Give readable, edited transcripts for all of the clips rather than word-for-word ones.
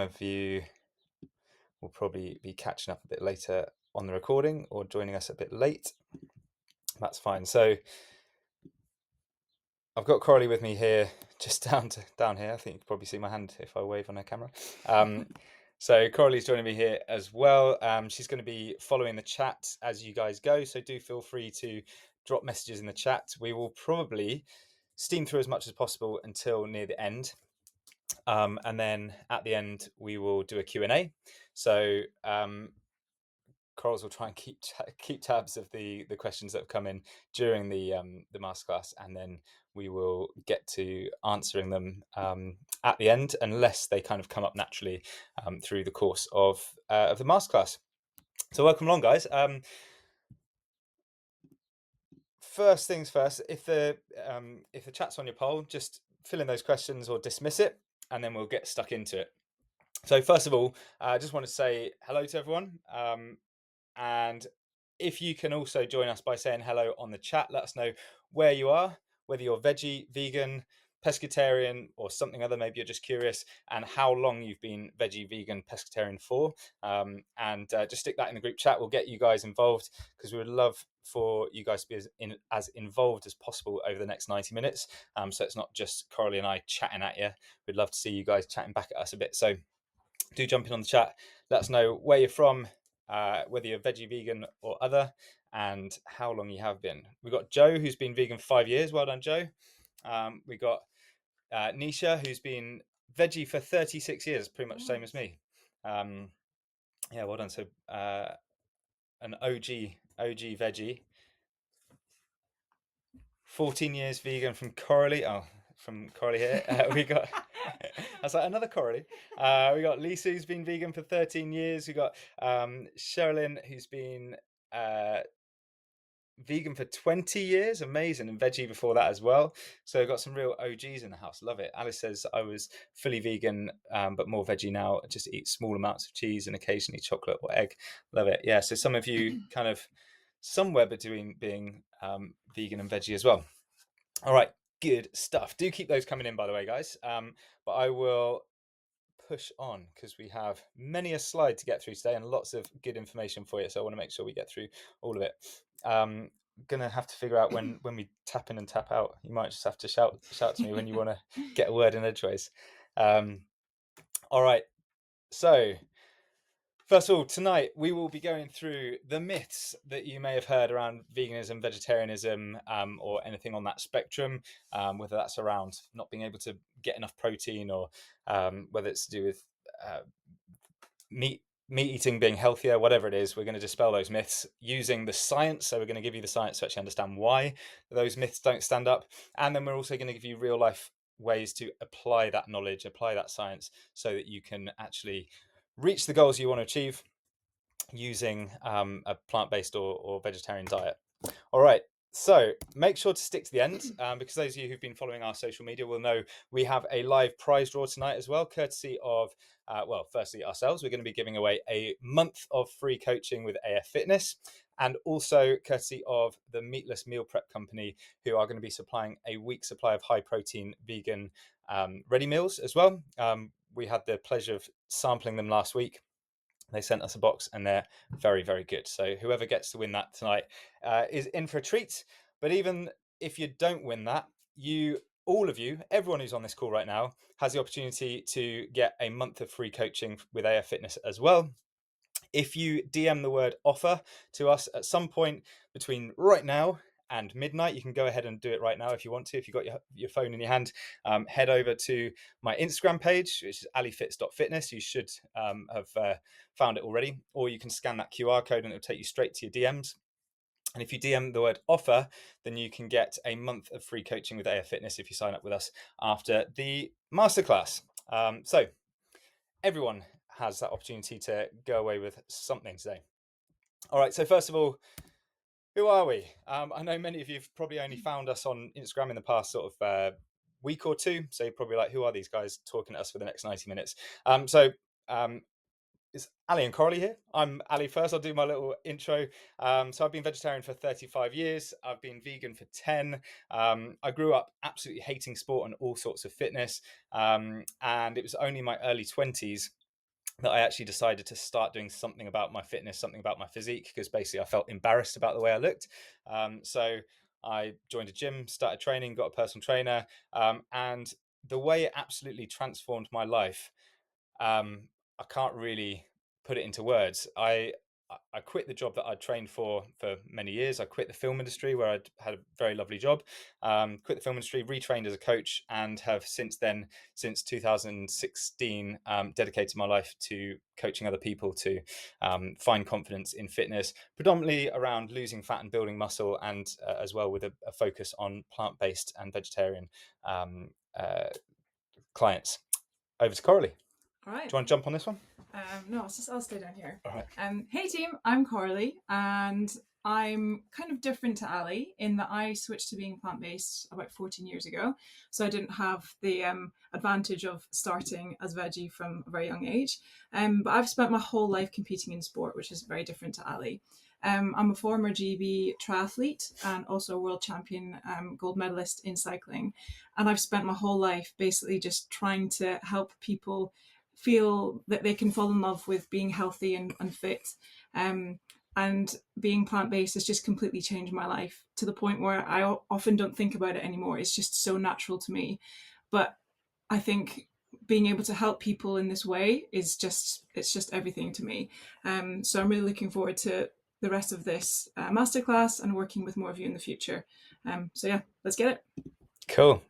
Of you will probably be catching up a bit later on the recording or joining us a bit late. That's fine. So I've got Coralie with me here, just down here. I think you can probably see my hand if I wave on her camera. So Coralie's joining me here as well. She's going to be following the chat as you guys go. So do feel free to drop messages in the chat. We will probably steam through as much as possible until near the end. And then at the end, we will do a Q&A. So Corals will try and keep tabs of the questions that have come in during the masterclass, and then we will get to answering them at the end, unless they kind of come up naturally through the course of the masterclass. So welcome along, guys. First things first, if the chat's on your poll, just fill in those questions or dismiss it, and then we'll get stuck into it. So first of all, I just want to say hello to everyone. And if you can also join us by saying hello on the chat, let us know where you are, whether you're veggie, vegan, pescatarian, or something other. Maybe you're just curious, and how long you've been veggie, vegan, pescatarian for. And just stick that in the group chat. We'll get you guys involved, because we would love for you guys to be as involved as possible over the next 90 minutes. So it's not just Coralie and I chatting at you. We'd love to see you guys chatting back at us a bit. So do jump in on the chat. Let us know where you're from, whether you're veggie, vegan, or other, and how long you have been. We've got Joe, who's been vegan for 5 years. Well done, Joe. We got Nisha, who's been veggie for 36 years, pretty much same as me. Yeah, well done. So an OG veggie. 14 years vegan from Coralie. Oh, from Coralie here. We got, I was like, another Coralie. We got Lisa, who's been vegan for 13 years. We got Sherilyn, who's been vegan for 20 years. Amazing. And veggie before that as well. So we've got some real OGs in the house. Love it. Alice says, I was fully vegan, but more veggie now. Just eat small amounts of cheese and occasionally chocolate or egg. Love it. Yeah. So some of you kind of somewhere between being vegan and veggie as well. All right, good stuff. Do keep those coming in, by the way, guys. But I will push on, because we have many a slide to get through today and lots of good information for you. So I want to make sure we get through all of it. Gonna have to figure out when we tap in and tap out. You might just have to shout to me when you want to get a word in edgeways. All right, so first of all, tonight we will be going through the myths that you may have heard around veganism, vegetarianism, or anything on that spectrum, whether that's around not being able to get enough protein, or whether it's to do with meat eating being healthier, whatever it is. We're going to dispel those myths using the science. So we're going to give you the science to actually understand why those myths don't stand up. And then we're also going to give you real life ways to apply that knowledge, apply that science, so that you can actually reach the goals you want to achieve using a plant-based or vegetarian diet. All right, so make sure to stick to the end, because those of you who've been following our social media will know we have a live prize draw tonight as well, courtesy of, well, firstly ourselves. We're going to be giving away a month of free coaching with AF Fitness, and also courtesy of the Meatless Meal Prep Company, who are going to be supplying a week's supply of high-protein vegan ready meals as well. We had the pleasure of sampling them last week. They sent us a box, and they're very, very good. So whoever gets to win that tonight is in for a treat. But even if you don't win that, all of you, everyone who's on this call right now, has the opportunity to get a month of free coaching with AF Fitness as well. If you DM the word offer to us at some point between right now and midnight, you can go ahead and do it right now if you want to. If you've got your phone in your hand, head over to my Instagram page, which is alifits.fitness. You should have found it already, or you can scan that QR code and it'll take you straight to your DMs. And if you DM the word offer, then you can get a month of free coaching with AF Fitness if you sign up with us after the masterclass. So everyone has that opportunity to go away with something today. All right, so first of all, who are we? I know many of you have probably only found us on Instagram in the past sort of week or two, so you're probably like, who are these guys talking to us for the next 90 minutes? It's Ali and Coralie here. I'm Ali first. I'll do my little intro. So I've been vegetarian for 35 years. I've been vegan for 10. I grew up absolutely hating sport and all sorts of fitness. And it was only my early 20s that I actually decided to start doing something about my fitness, something about my physique, because basically I felt embarrassed about the way I looked. So I joined a gym, started training, got a personal trainer, and the way it absolutely transformed my life, I can't really put it into words. I quit the job that I'd trained for many years. I quit the film industry where I'd had a very lovely job. Quit the film industry, retrained as a coach, and have since then, since 2016, dedicated my life to coaching other people to find confidence in fitness, predominantly around losing fat and building muscle, and as well with a focus on plant-based and vegetarian um, uh, clients. Over to Coralie. All Do right. you want to jump on this one? No, I'll stay down here. All right. Hey team, I'm Carly, and I'm kind of different to Ali in that I switched to being plant based about 14 years ago. So I didn't have the advantage of starting as veggie from a very young age. But I've spent my whole life competing in sport, which is very different to Ali. I'm a former GB triathlete and also a world champion gold medalist in cycling. And I've spent my whole life basically just trying to help people feel that they can fall in love with being healthy and fit. Um, and being plant based has just completely changed my life to the point where I often don't think about it anymore. It's just so natural to me. But I think being able to help people in this way is just everything to me. So I'm really looking forward to the rest of this masterclass and working with more of you in the future. So yeah, let's get it. Cool.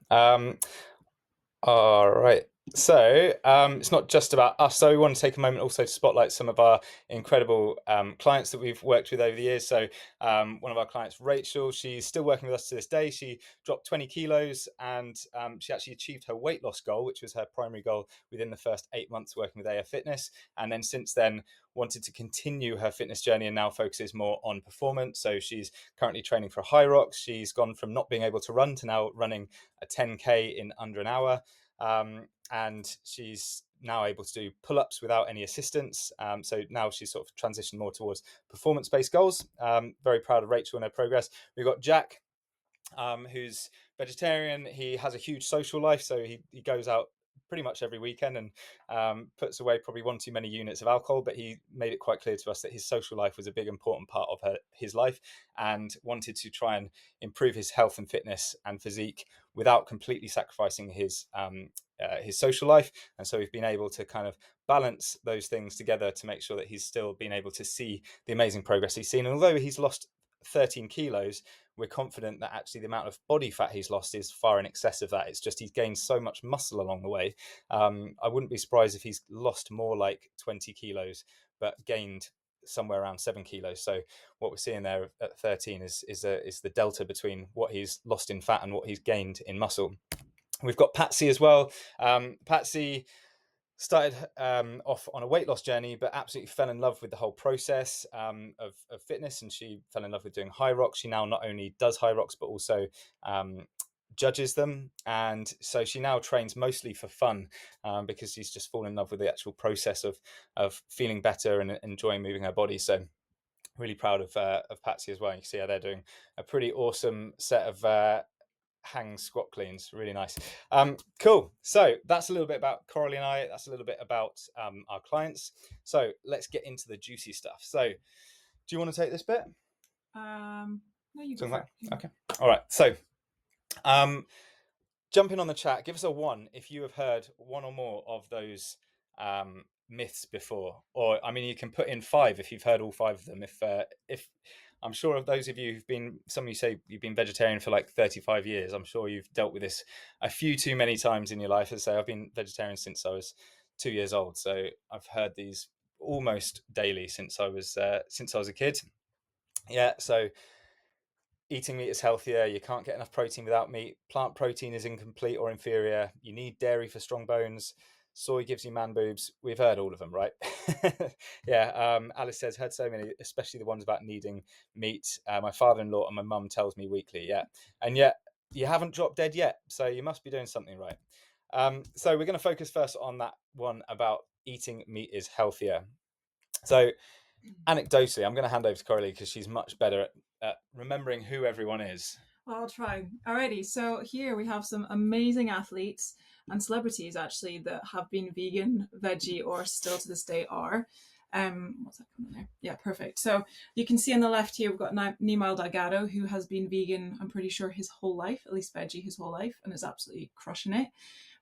All right. So it's not just about us. So we want to take a moment also to spotlight some of our incredible clients that we've worked with over the years. So one of our clients, Rachel, she's still working with us to this day. She dropped 20 kilos and she actually achieved her weight loss goal, which was her primary goal within the first 8 months working with AF Fitness. And then since then, wanted to continue her fitness journey and now focuses more on performance. So she's currently training for a high rocks. She's gone from not being able to run to now running a 10K in under an hour. And she's now able to do pull-ups without any assistance. So now she's sort of transitioned more towards performance-based goals. Very proud of Rachel and her progress. We've got Jack, who's vegetarian. He has a huge social life, so he goes out pretty much every weekend and puts away probably one too many units of alcohol, but he made it quite clear to us that his social life was a big important part of his life, and wanted to try and improve his health and fitness and physique without completely sacrificing his social life. And so we've been able to kind of balance those things together to make sure that he's still been able to see the amazing progress he's seen. And although he's lost 13 kilos, we're confident that actually the amount of body fat he's lost is far in excess of that. It's just he's gained so much muscle along the way. I wouldn't be surprised if he's lost more like 20 kilos, but gained somewhere around 7 kilos. So what we're seeing there at 13 is the delta between what he's lost in fat and what he's gained in muscle. We've got Patsy as well. Patsy started off on a weight loss journey, but absolutely fell in love with the whole process of fitness, and she fell in love with doing high rocks. She now not only does high rocks, but also judges them, and so she now trains mostly for fun, because she's just fallen in love with the actual process of feeling better and enjoying moving her body. So really proud of Patsy as well. You can see how they're doing a pretty awesome set of hang squat cleans. Really nice. Cool. So that's a little bit about Coralie and I. That's a little bit about our clients. So let's get into the juicy stuff. So do you want to take this bit? No, you go for it. Okay. All right. So jump in on the chat. Give us a 1 if you have heard one or more of those myths before, or I mean, you can put in 5 if you've heard all 5 of them. If I'm sure of those of you who've been, some of you say you've been vegetarian for like 35 years. I'm sure you've dealt with this a few too many times in your life. As I say, I've been vegetarian since I was 2 years old, so I've heard these almost daily since I was a kid. Yeah, so eating meat is healthier. You can't get enough protein without meat. Plant protein is incomplete or inferior. You need dairy for strong bones. Soy gives you man boobs. We've heard all of them, right? Yeah. Alice says, heard so many, especially the ones about needing meat. My father-in-law and my mum tells me weekly. Yeah. And yet you haven't dropped dead yet. So you must be doing something right. So we're going to focus first on that one about eating meat is healthier. So anecdotally, I'm going to hand over to Coralie because she's much better at remembering who everyone is. Well, I'll try. Alrighty, so here we have some amazing athletes. and celebrities actually that have been vegan, veggie, or still to this day are. What's that coming there? Yeah, perfect. So you can see on the left here, we've got Nimal Delgado, who has been vegan, I'm pretty sure, his whole life, at least veggie his whole life, and is absolutely crushing it.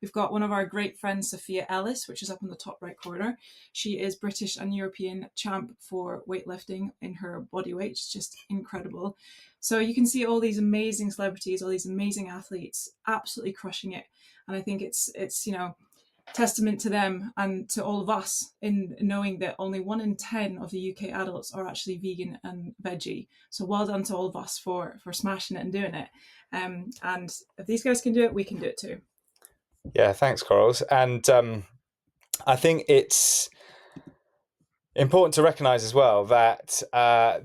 We've got one of our great friends, Sophia Ellis, which is up in the top right corner. She is British and European champ for weightlifting in her body weight. It's just incredible. So you can see all these amazing celebrities, all these amazing athletes absolutely crushing it. And I think it's testament to them and to all of us in knowing that only 1 in 10 of the UK adults are actually vegan and veggie. So well done to all of us for smashing it and doing it. And if these guys can do it, we can do it too. Yeah, thanks, Corals. And I think it's important to recognize as well that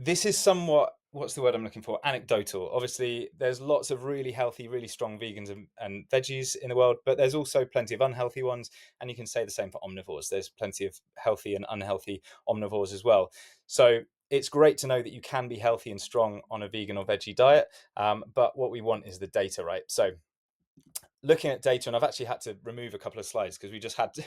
this is somewhat, what's the word I'm looking for, anecdotal. Obviously there's lots of really healthy, really strong vegans and veggies in the world, but there's also plenty of unhealthy ones, and you can say the same for omnivores. There's plenty of healthy and unhealthy omnivores as well. So it's great to know that you can be healthy and strong on a vegan or veggie diet, but what we want is the data, right? So looking at data, and I've actually had to remove a couple of slides because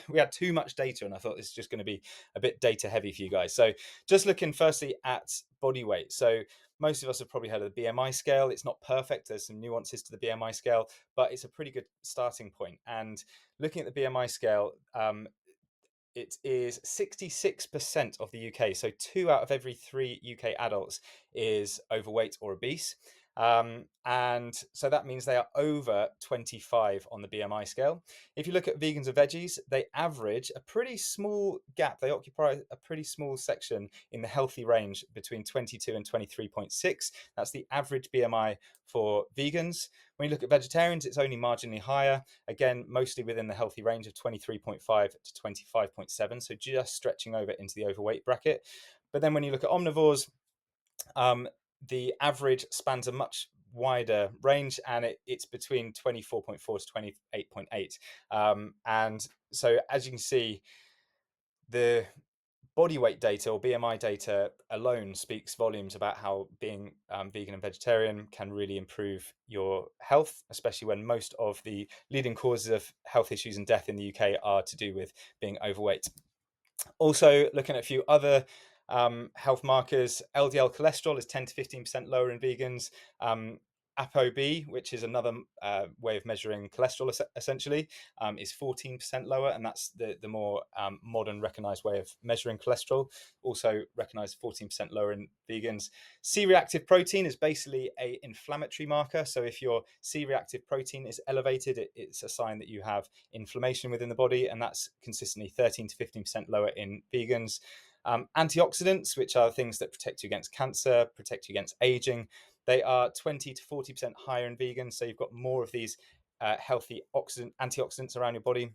we had too much data, and I thought this is just going to be a bit data heavy for you guys. So just looking firstly at body weight. So most of us have probably heard of the BMI scale. It's not perfect. There's some nuances to the BMI scale, but it's a pretty good starting point. And looking at the BMI scale, it is 66% of the UK. So 2 out of every 3 UK adults is overweight or obese. And so that means they are over 25 on the BMI scale. If you look at vegans and veggies, they average a pretty small gap. They occupy a pretty small section in the healthy range between 22 and 23.6. That's the average BMI for vegans. When you look at vegetarians, it's only marginally higher. Again, mostly within the healthy range of 23.5 to 25.7. So just stretching over into the overweight bracket. But then when you look at omnivores, the average spans a much wider range, and it's between 24.4 to 28.8. And so as you can see, the body weight data or BMI data alone speaks volumes about how being vegan and vegetarian can really improve your health, especially when most of the leading causes of health issues and death in the UK are to do with being overweight. Also, looking at a few other health markers, LDL cholesterol is 10 to 15% lower in vegans. ApoB, which is another way of measuring cholesterol, essentially, is 14% lower, and that's the more modern recognized way of measuring cholesterol. Also recognized 14% lower in vegans. C-reactive protein is basically an inflammatory marker. So if your C-reactive protein is elevated, it's a sign that you have inflammation within the body, and that's consistently 13 to 15% lower in vegans. Antioxidants, which are things that protect you against cancer, protect you against aging, they are 20 to 40% higher in vegans. So you've got more of these healthy antioxidants around your body,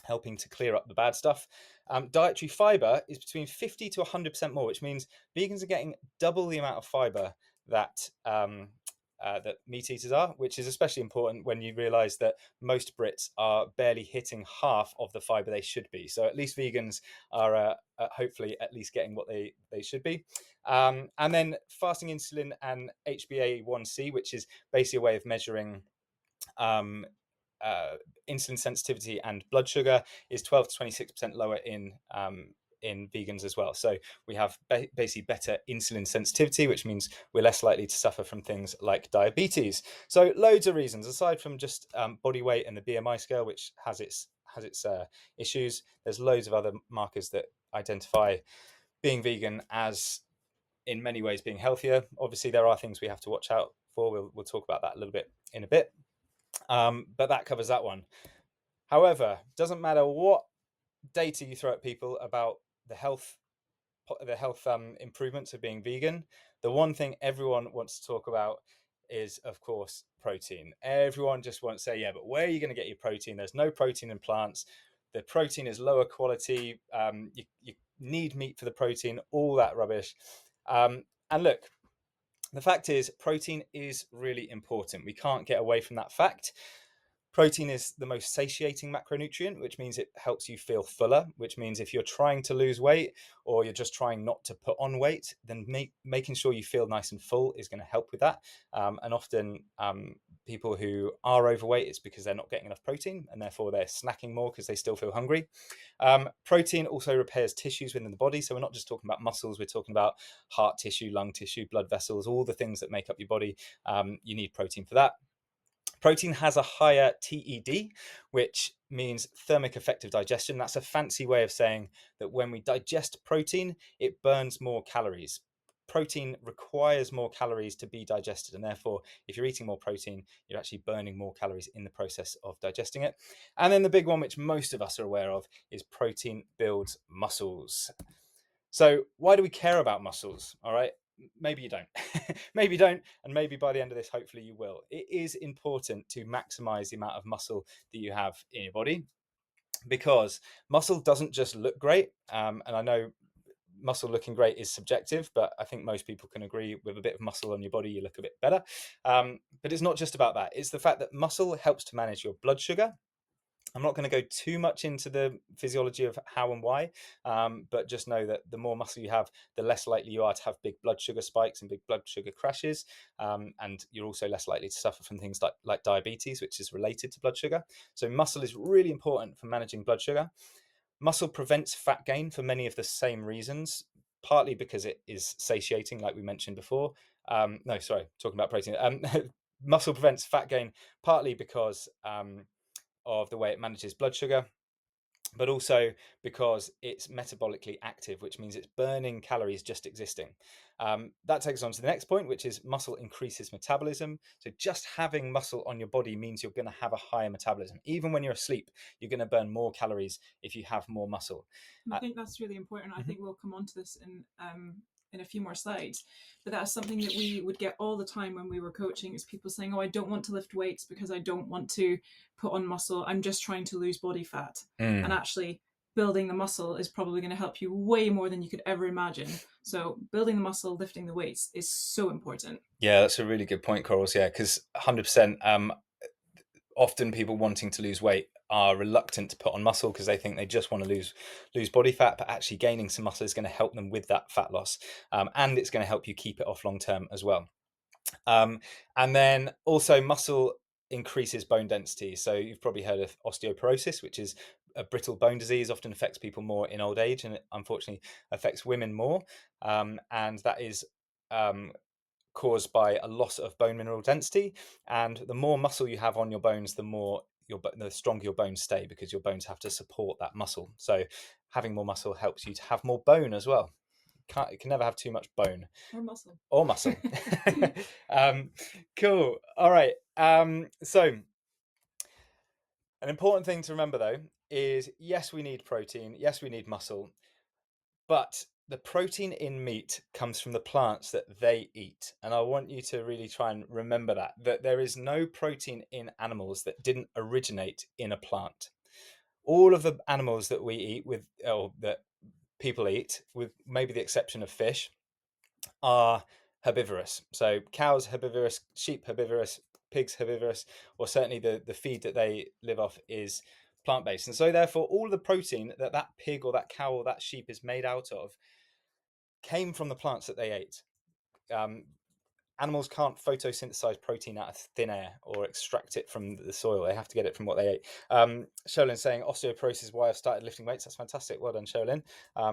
helping to clear up the bad stuff. Dietary fiber is between 50 to 100% more, which means vegans are getting double the amount of fiber that that meat eaters are, which is especially important when you realize that most Brits are barely hitting half of the fiber they should be. So at least vegans are hopefully at least getting what they should be. And then fasting insulin and HbA1c, which is basically a way of measuring insulin sensitivity and blood sugar, is 12 to 26% lower in vegans as well. So we have basically better insulin sensitivity, which means we're less likely to suffer from things like diabetes. So loads of reasons, aside from just body weight and the BMI scale, which has its issues. There's loads of other markers that identify being vegan as in many ways being healthier. Obviously, there are things we have to watch out for. We'll talk about that a little bit in a bit. But that covers that one. However, doesn't matter what data you throw at people about the health improvements of being vegan, the one thing everyone wants to talk about is, of course, protein. Everyone just wants to say, yeah, but where are you going to get your protein? There's no protein in plants. The protein is lower quality. You need meat for the protein, all that rubbish. And look, the fact is, protein is really important. We can't get away from that fact. Protein is the most satiating macronutrient, which means it helps you feel fuller, which means if you're trying to lose weight or you're just trying not to put on weight, then making sure you feel nice and full is going to help with that. And often people who are overweight, it's because they're not getting enough protein and therefore they're snacking more because they still feel hungry. Protein also repairs tissues within the body. So we're not just talking about muscles, we're talking about heart tissue, lung tissue, blood vessels, all the things that make up your body. You need protein for that. Protein has a higher TED, which means thermic effective digestion. That's a fancy way of saying that when we digest protein, it burns more calories. Protein requires more calories to be digested, and therefore, if you're eating more protein, you're actually burning more calories in the process of digesting it. And then the big one, which most of us are aware of, is protein builds muscles. So why do we care about muscles? All right. Maybe you don't. Maybe you don't. And maybe by the end of this, hopefully you will. It is important to maximize the amount of muscle that you have in your body, because muscle doesn't just look great. And I know muscle looking great is subjective, but I think most people can agree with a bit of muscle on your body, you look a bit better. But it's not just about that. It's the fact that muscle helps to manage your blood sugar. I'm not going to go too much into the physiology of how and why, but just know that the more muscle you have, the less likely you are to have big blood sugar spikes and big blood sugar crashes. And you're also less likely to suffer from things like diabetes, which is related to blood sugar. So muscle is really important for managing blood sugar. Muscle prevents fat gain for many of the same reasons, partly because it is satiating, like we mentioned before. No, sorry, talking about protein. Muscle prevents fat gain partly because of the way it manages blood sugar, but also because it's metabolically active, which means it's burning calories just existing. That takes us on to the next point, which is muscle increases metabolism. So just having muscle on your body means you're going to have a higher metabolism. Even when you're asleep, you're going to burn more calories if you have more muscle. And I think that's really important. I Mhm. think we'll come on to this in a few more slides. But that's something that we would get all the time when we were coaching, is people saying, "Oh, I don't want to lift weights because I don't want to put on muscle. I'm just trying to lose body fat." And Mm. actually, building the muscle is probably going to help you way more than you could ever imagine. So building the muscle, lifting the weights is so important. Yeah, that's a really good point, Corals. Yeah, because 100%. Often people wanting to lose weight are reluctant to put on muscle because they think they just want to lose body fat, but actually gaining some muscle is going to help them with that fat loss, and it's going to help you keep it off long term as well. um, and then also muscle increases bone density. So you've probably heard of osteoporosis, which is a brittle bone disease, often affects people more in old age, and it unfortunately affects women more. And that is um, caused by a loss of bone mineral density. And the more muscle you have on your bones, the stronger your bones stay, because your bones have to support that muscle. So having more muscle helps you to have more bone as well. You can never have too much bone Or muscle. or muscle. um, cool. All right. So an important thing to remember, though, is yes, we need protein. Yes, we need muscle. But the protein in meat comes from the plants that they eat. And I want you to really try and remember that there is no protein in animals that didn't originate in a plant. All of the animals that we eat or that people eat, with maybe the exception of fish, are herbivorous. So cows herbivorous, sheep herbivorous, pigs herbivorous, or certainly the feed that they live off is plant-based. And so therefore all the protein that pig or that cow or that sheep is made out of came from the plants that they ate. Um, Animals can't photosynthesize protein out of thin air or extract it from the soil. They have to get it from what they ate. Sholin saying osteoporosis is why I've started lifting weights. That's fantastic. Well done, Sholin.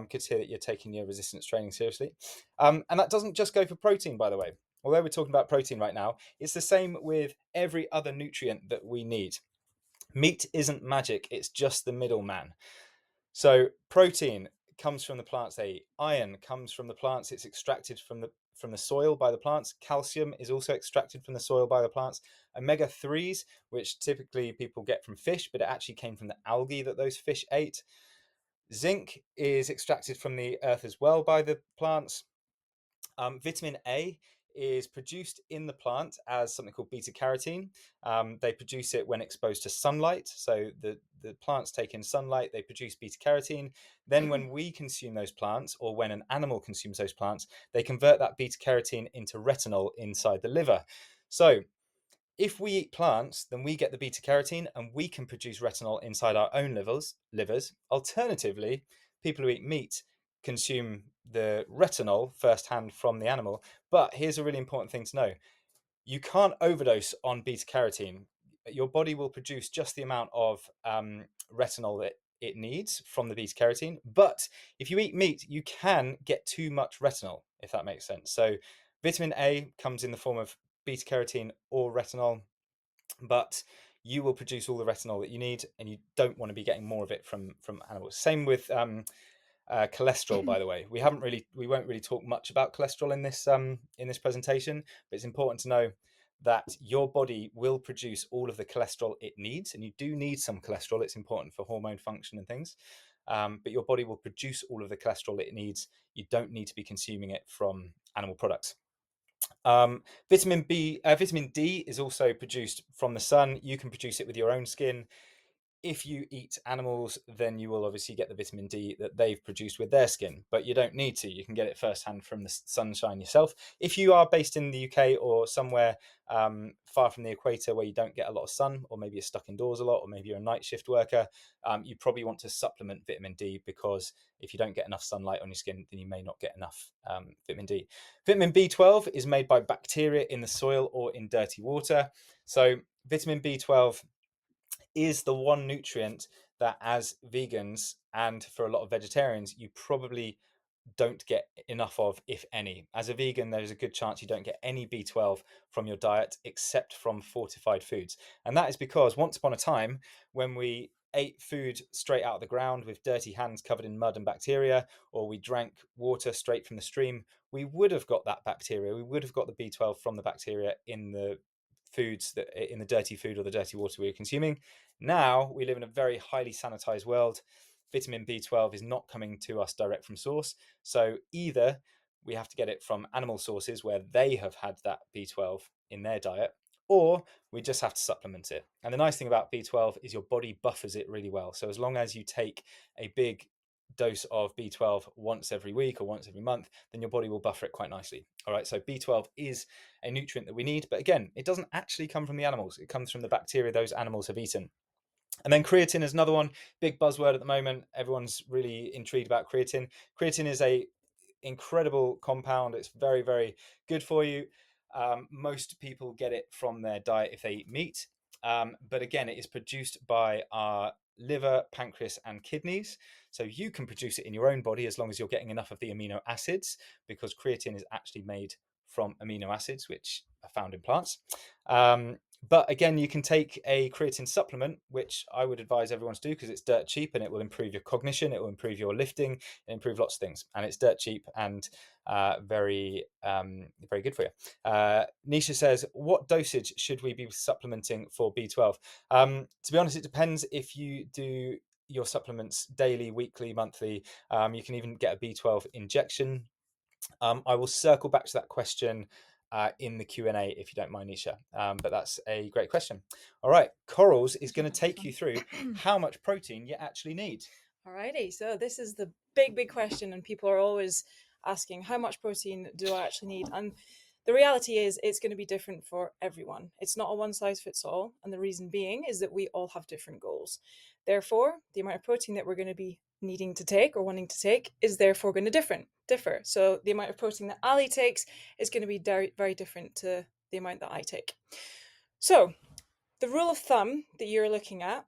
Good to hear that you're taking your resistance training seriously. And that doesn't just go for protein, by the way. Although we're talking about protein right now, it's the same with every other nutrient that we need. Meat isn't magic, it's just the middleman. So protein comes from the plants they eat. Iron comes from the plants. It's extracted from the soil by the plants. Calcium is also extracted from the soil by the plants. Omega 3s, which typically people get from fish, but it actually came from the algae that those fish ate. Zinc is extracted from the earth as well by the plants. Vitamin A is produced in the plant as something called beta carotene. They produce it when exposed to sunlight. So the plants take in sunlight, they produce beta carotene. Then when we consume those plants, or when an animal consumes those plants, they convert that beta carotene into retinol inside the liver. So if we eat plants, then we get the beta carotene and we can produce retinol inside our own livers. Alternatively, people who eat meat consume the retinol firsthand from the animal. But here's a really important thing to know. You can't overdose on beta carotene. Your body will produce just the amount of retinol that it needs from the beta carotene. But if you eat meat, you can get too much retinol, if that makes sense. So, vitamin A comes in the form of beta carotene or retinol, but you will produce all the retinol that you need, and you don't want to be getting more of it from animals. Same with cholesterol, by the way. We won't really talk much about cholesterol in this presentation, but it's important to know that your body will produce all of the cholesterol it needs, and you do need some cholesterol. It's important for hormone function and things. But your body will produce all of the cholesterol it needs. You don't need to be consuming it from animal products. Vitamin D is also produced from the sun. You can produce it with your own skin. If you eat animals, then you will obviously get the vitamin D that they've produced with their skin, but you don't need to. You can get it firsthand from the sunshine yourself. If you are based in the UK or somewhere far from the equator where you don't get a lot of sun, or maybe you're stuck indoors a lot, or maybe you're a night shift worker, you probably want to supplement vitamin D, because if you don't get enough sunlight on your skin, then you may not get enough vitamin D. Vitamin B12 is made by bacteria in the soil or in dirty water. So vitamin B12 is the one nutrient that, as vegans and for a lot of vegetarians, you probably don't get enough of, if any. As a vegan, there's a good chance you don't get any B12 from your diet except from fortified foods. And that is because once upon a time, when we ate food straight out of the ground with dirty hands covered in mud and bacteria, or we drank water straight from the stream, we would have got that bacteria. We would have got the B12 from the bacteria in the foods, that in the dirty food or the dirty water we were consuming. Now we live in a very highly sanitized world. Vitamin B12 is not coming to us direct from source. So either we have to get it from animal sources where they have had that B12 in their diet, or we just have to supplement it. And the nice thing about B12 is your body buffers it really well. So as long as you take a big dose of B12 once every week or once every month, then your body will buffer it quite nicely. All right, so B12 is a nutrient that we need, but again, it doesn't actually come from the animals. It comes from the bacteria those animals have eaten. And then creatine is another one, big buzzword at the moment. Everyone's really intrigued about creatine. Creatine is a incredible compound. It's very, very good for you. Most people get it from their diet if they eat meat. But again, it is produced by our liver, pancreas, and kidneys. So you can produce it in your own body as long as you're getting enough of the amino acids, because creatine is actually made from amino acids, which are found in plants. But again, you can take a creatine supplement, which I would advise everyone to do because it's dirt cheap and it will improve your cognition, it will improve your lifting, and improve lots of things. And it's dirt cheap and very, very good for you. Nisha says, what dosage should we be supplementing for B12? To be honest, it depends if you do your supplements daily, weekly, monthly. You can even get a B12 injection. I will circle back to that question in the Q&A if you don't mind, Nisha. But that's a great question. All right, Corals is going to take you through how much protein you actually need. Alrighty, so this is the big question, and people are always asking, how much protein do I actually need? And the reality is it's going to be different for everyone. It's not a one size fits all, and the reason being is that we all have different goals. Therefore, the amount of protein that we're going to be needing to take or wanting to take is therefore going to differ. So the amount of protein that Ali takes is going to be very, very different to the amount that I take. So the rule of thumb that you're looking at,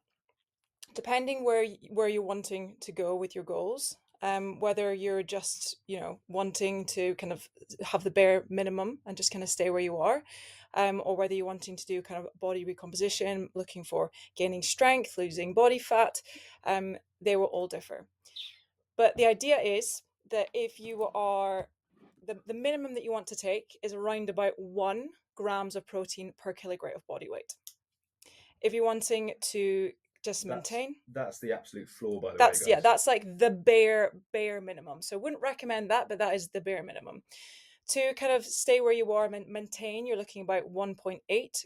depending where you're wanting to go with your goals, whether you're just wanting to kind of have the bare minimum and just kind of stay where you are, or whether you're wanting to do kind of body recomposition, looking for gaining strength, losing body fat, they will all differ. But the idea is that if you are the minimum that you want to take is around about 1 grams of protein per kilogram of body weight. If you're wanting to just maintain, that's the absolute floor, by the that's way, guys. that's like the bare minimum. So I wouldn't recommend that, but that is the bare minimum. To kind of stay where you are and maintain, you're looking about 1.8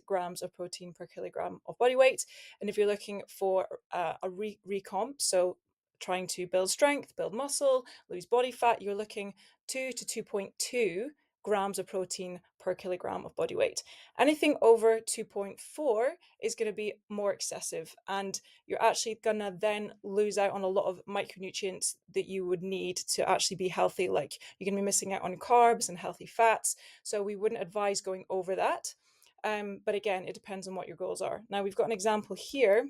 grams of protein per kilogram of body weight. And if you're looking for a recomp, so trying to build strength, build muscle, lose body fat, you're looking 2 to 2.2 grams of protein per kilogram of body weight. Anything over 2.4 is going to be more excessive, and you're actually going to then lose out on a lot of micronutrients that you would need to actually be healthy. Like, you're going to be missing out on carbs and healthy fats. So we wouldn't advise going over that. But again, it depends on what your goals are. Now we've got an example here.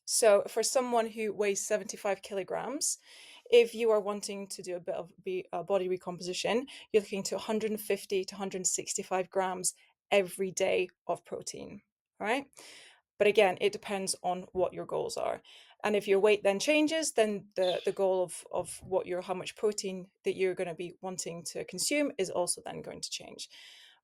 So for someone who weighs 75 kilograms, if you are wanting to do a bit of body recomposition, you're looking to 150 to 165 grams every day of protein. All right. But again, it depends on what your goals are. And if your weight then changes, then the goal of how much protein that you're going to be wanting to consume is also then going to change.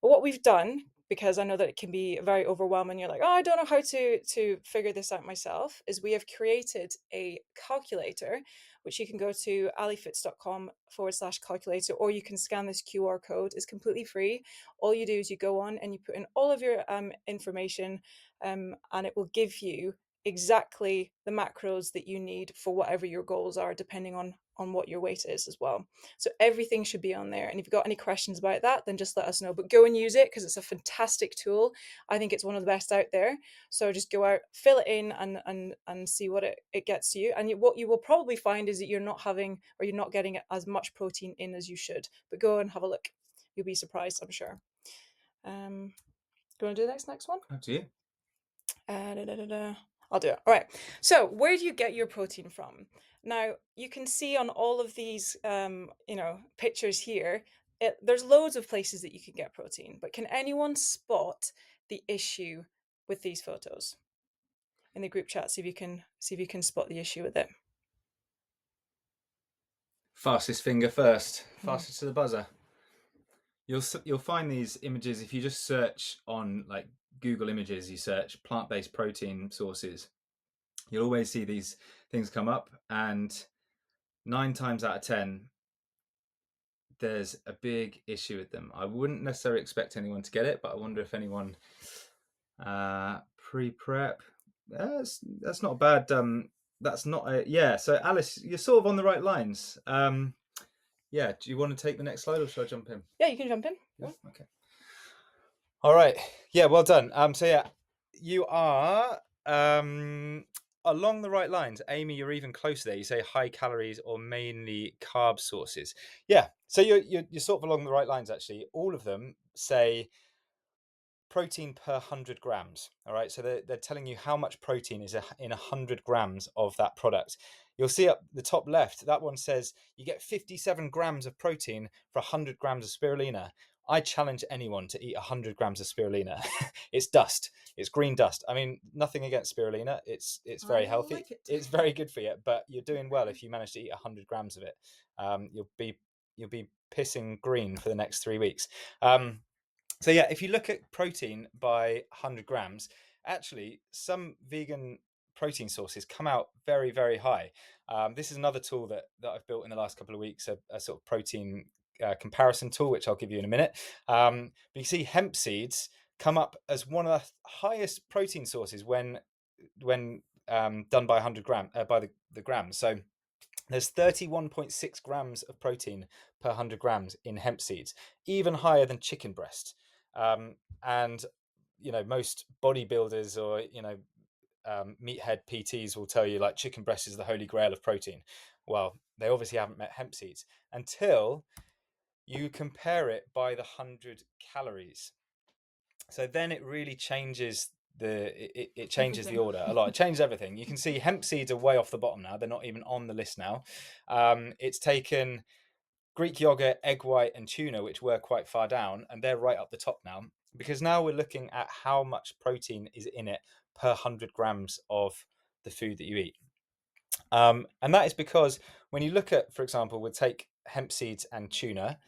But what we've done, because I know that it can be very overwhelming, you're like, oh, I don't know how to figure this out myself, is we have created a calculator, which you can go to alifits.com/calculator, or you can scan this QR code. It's completely free. All you do is you go on and you put in all of your information, and it will give you exactly the macros that you need for whatever your goals are, depending on what your weight is as well. So everything should be on there. And if you've got any questions about that, then just let us know. But go and use it because it's a fantastic tool. I think it's one of the best out there. So just go out, fill it in, and see what it gets you. And what you will probably find is that you're not getting as much protein in as you should. But go and have a look. You'll be surprised, I'm sure. Do you want to do the next one? Up to you. I'll do it. All right. So where do you get your protein from? Now, you can see on all of these, pictures here, there's loads of places that you can get protein, but can anyone spot the issue with these photos? In the group chat, see if you can spot the issue with it. Fastest finger first, fastest to the buzzer. You'll find these images if you just search on like Google Images, you search plant-based protein sources. You'll always see these things come up, and 9 times out of 10, there's a big issue with them. I wouldn't necessarily expect anyone to get it, but I wonder if anyone pre-prep. That's not bad. That's not a So Alice, you're sort of on the right lines. Yeah. Do you want to take the next slide, or should I jump in? Yeah, you can jump in. Yeah. Okay. All right. Yeah. Well done. So yeah, you are along the right lines. Amy, you're even closer there. You say high calories or mainly carb sources. Yeah. So you're sort of along the right lines, actually. All of them say protein per 100 grams. All right. So they're telling you how much protein is in 100 grams of that product. You'll see up the top left, that one says you get 57 grams of protein for 100 grams of spirulina. I challenge anyone to eat 100 grams of spirulina. It's dust. It's green dust. I mean, nothing against spirulina. It's very healthy. Like it. It's very good for you, but you're doing well if you manage to eat 100 grams of it. You'll be pissing green for the next 3 weeks. So yeah, if you look at protein by 100 grams, actually some vegan protein sources come out very, very high. This is another tool that I've built in the last couple of weeks, a sort of protein comparison tool, which I'll give you in a minute. But you see hemp seeds come up as one of the highest protein sources when done by 100 gram by the grams. So there's 31.6 grams of protein per 100 grams in hemp seeds, even higher than chicken breast. And most bodybuilders or meathead PTs will tell you like chicken breast is the holy grail of protein. Well, they obviously haven't met hemp seeds until you compare it by the 100 calories. So then it really changes it changes Everything. the order a lot. It changes everything. You can see hemp seeds are way off the bottom now. They're not even on the list now. It's taken Greek yogurt, egg white, and tuna, which were quite far down, and they're right up the top now, because now we're looking at how much protein is in it per 100 grams of the food that you eat. And that is because when you look at, for example, we'll take hemp seeds and tuna.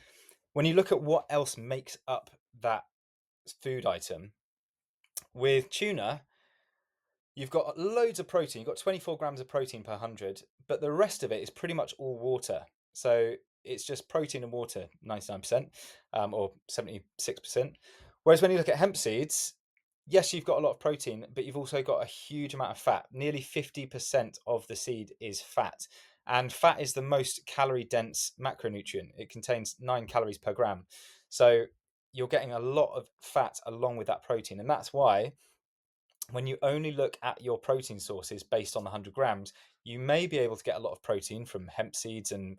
When you look at what else makes up that food item, with tuna, you've got loads of protein. You've got 24 grams of protein per 100, but the rest of it is pretty much all water. So it's just protein and water, 99%, or 76%. Whereas when you look at hemp seeds, yes, you've got a lot of protein, but you've also got a huge amount of fat. Nearly 50% of the seed is fat. And fat is the most calorie dense macronutrient. It contains 9 calories per gram. So you're getting a lot of fat along with that protein. And that's why when you only look at your protein sources based on the 100 grams, you may be able to get a lot of protein from hemp seeds and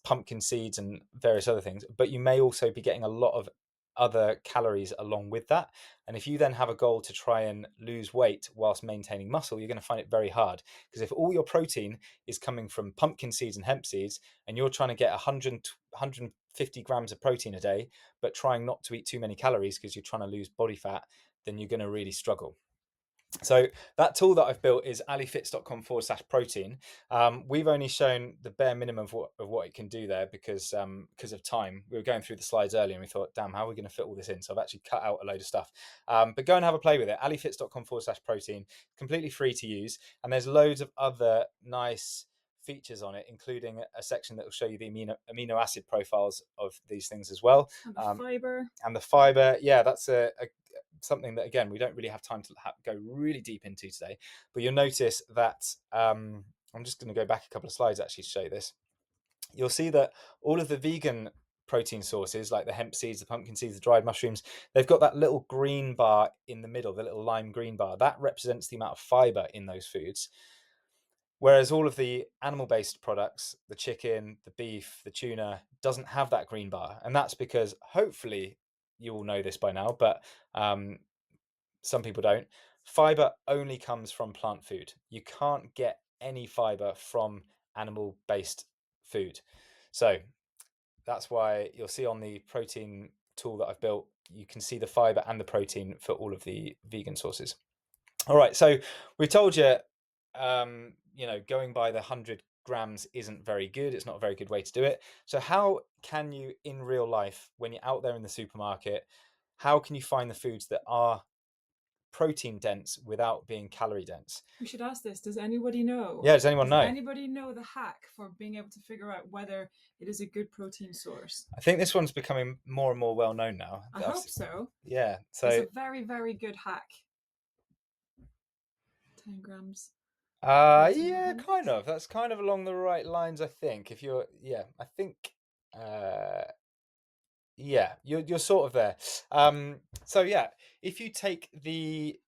pumpkin seeds and various other things, but you may also be getting a lot of other calories along with that. And if you then have a goal to try and lose weight whilst maintaining muscle, you're going to find it very hard, because if all your protein is coming from pumpkin seeds and hemp seeds, and you're trying to get 150 grams of protein a day, but trying not to eat too many calories because you're trying to lose body fat, then you're going to really struggle. So that tool that I've built is alifits.com/protein. We've only shown the bare minimum of what it can do there because of time. We were going through the slides earlier and we thought, damn, how are we going to fit all this in? So I've actually cut out a load of stuff. But go and have a play with it. alifits.com/protein, completely free to use. And there's loads of other nice features on it, including a section that will show you the amino acid profiles of these things as well. And the fiber. And the fiber, yeah, that's something that, again, we don't really have time to go really deep into today. But you'll notice that I'm just going to go back a couple of slides actually to show you this. You'll see that all of the vegan protein sources, like the hemp seeds, the pumpkin seeds, the dried mushrooms, they've got that little green bar in the middle, the little lime green bar. That represents the amount of fiber in those foods. Whereas all of the animal-based products, the chicken, the beef, the tuna, doesn't have that green bar. And that's because, hopefully you all know this by now, but some people don't. Fiber only comes from plant food. You can't get any fiber from animal-based food. So that's why you'll see on the protein tool that I've built, you can see the fiber and the protein for all of the vegan sources. All right, so we told you, going by the 100 grams isn't very good. It's not a very good way to do it. So how can you, in real life, when you're out there in the supermarket, how can you find the foods that are protein dense without being calorie dense? We should ask this. Does anybody know? Yeah, does anyone know? Anybody know the hack for being able to figure out whether it is a good protein source? I think this one's becoming more and more well known now. I hope so. Yeah. So it's a very, very good hack. 10 grams. Yeah, kind of. That's kind of along the right lines, I think. If you're, yeah, I think, yeah, you're sort of there. So yeah, if you take the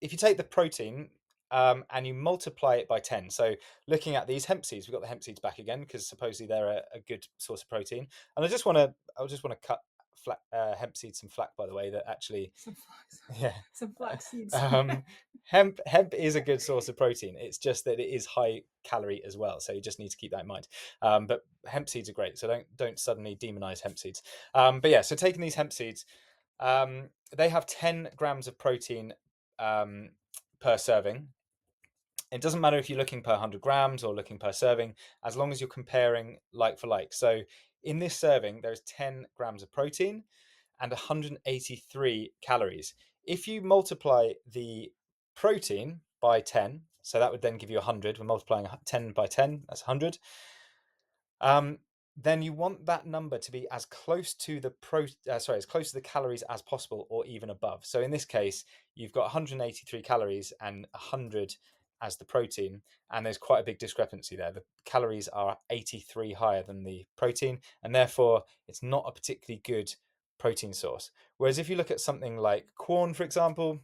protein, and you multiply it by 10. So looking at these hemp seeds, we've got the hemp seeds back again because supposedly they're a good source of protein. And I just want to cut hemp seeds some flack, by the way, that actually some flax. Yeah, some flax seeds. Hemp is a good source of protein. It's just that it is high calorie as well, so you just need to keep that in mind. But hemp seeds are great, so don't suddenly demonize hemp seeds. But yeah, so taking these hemp seeds, they have 10 grams of protein per serving. It doesn't matter if you're looking per 100 grams or looking per serving, as long as you're comparing like for like. So in this serving, there's 10 grams of protein and 183 calories. If you multiply the protein by 10, so that would then give you 100. We're multiplying 10 by 10, that's 100. Then you want that number to be as close to the as close to the calories as possible, or even above. So in this case, you've got 183 calories and 100 as the protein, and there's quite a big discrepancy there. The calories are 83 higher than the protein, and therefore it's not a particularly good protein source. Whereas if you look at something like corn, for example,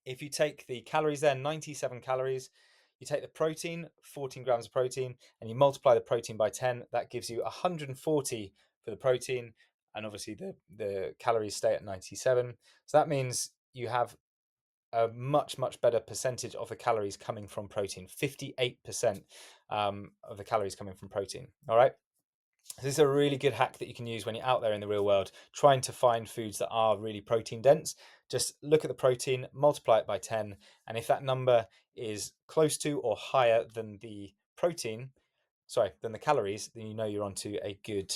if you take the calories there, 97 calories, you take the protein, 14 grams of protein, and you multiply the protein by 10, that gives you 140 for the protein, and obviously the calories stay at 97. So that means you have a much, much better percentage of the calories coming from protein, 58% of the calories coming from protein. All right. This is a really good hack that you can use when you're out there in the real world, trying to find foods that are really protein dense. Just look at the protein, multiply it by 10, and if that number is close to or higher than the than the calories, then you know you're onto a good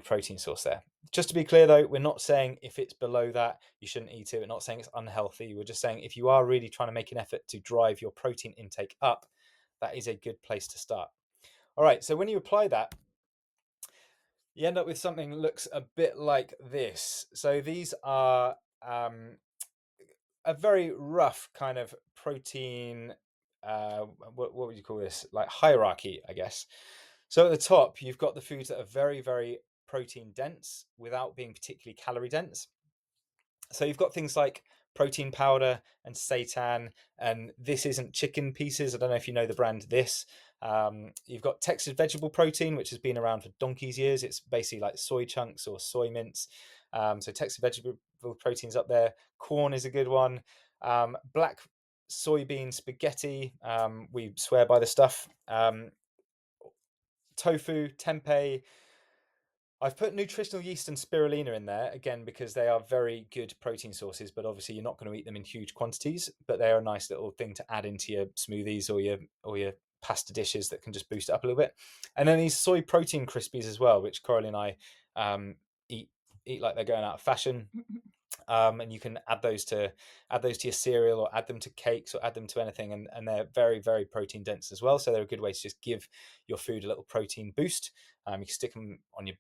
protein source there. Just to be clear though, we're not saying if it's below that, you shouldn't eat it. We're not saying it's unhealthy. We're just saying if you are really trying to make an effort to drive your protein intake up, that is a good place to start. All right, so when you apply that, you end up with something that looks a bit like this. So these are a very rough kind of protein, what would you call this? Like hierarchy, I guess. So at the top, you've got the foods that are very, very protein dense without being particularly calorie dense. So you've got things like protein powder and seitan, and this isn't chicken pieces. I don't know if you know the brand This. You've got textured vegetable protein, which has been around for donkey's years. It's basically like soy chunks or soy mince. So textured vegetable proteins up there. Corn is a good one. Black soybean spaghetti. We swear by the stuff. Tofu, tempeh. I've put nutritional yeast and spirulina in there again because they are very good protein sources, but obviously you're not going to eat them in huge quantities. But they are a nice little thing to add into your smoothies or your pasta dishes that can just boost it up a little bit. And then these soy protein crispies as well, which Coralie and I eat like they're going out of fashion. And you can add those to your cereal, or add them to cakes, or add them to anything, and they're very, very protein dense as well. So they're a good way to just give your food a little protein boost. You can stick them on your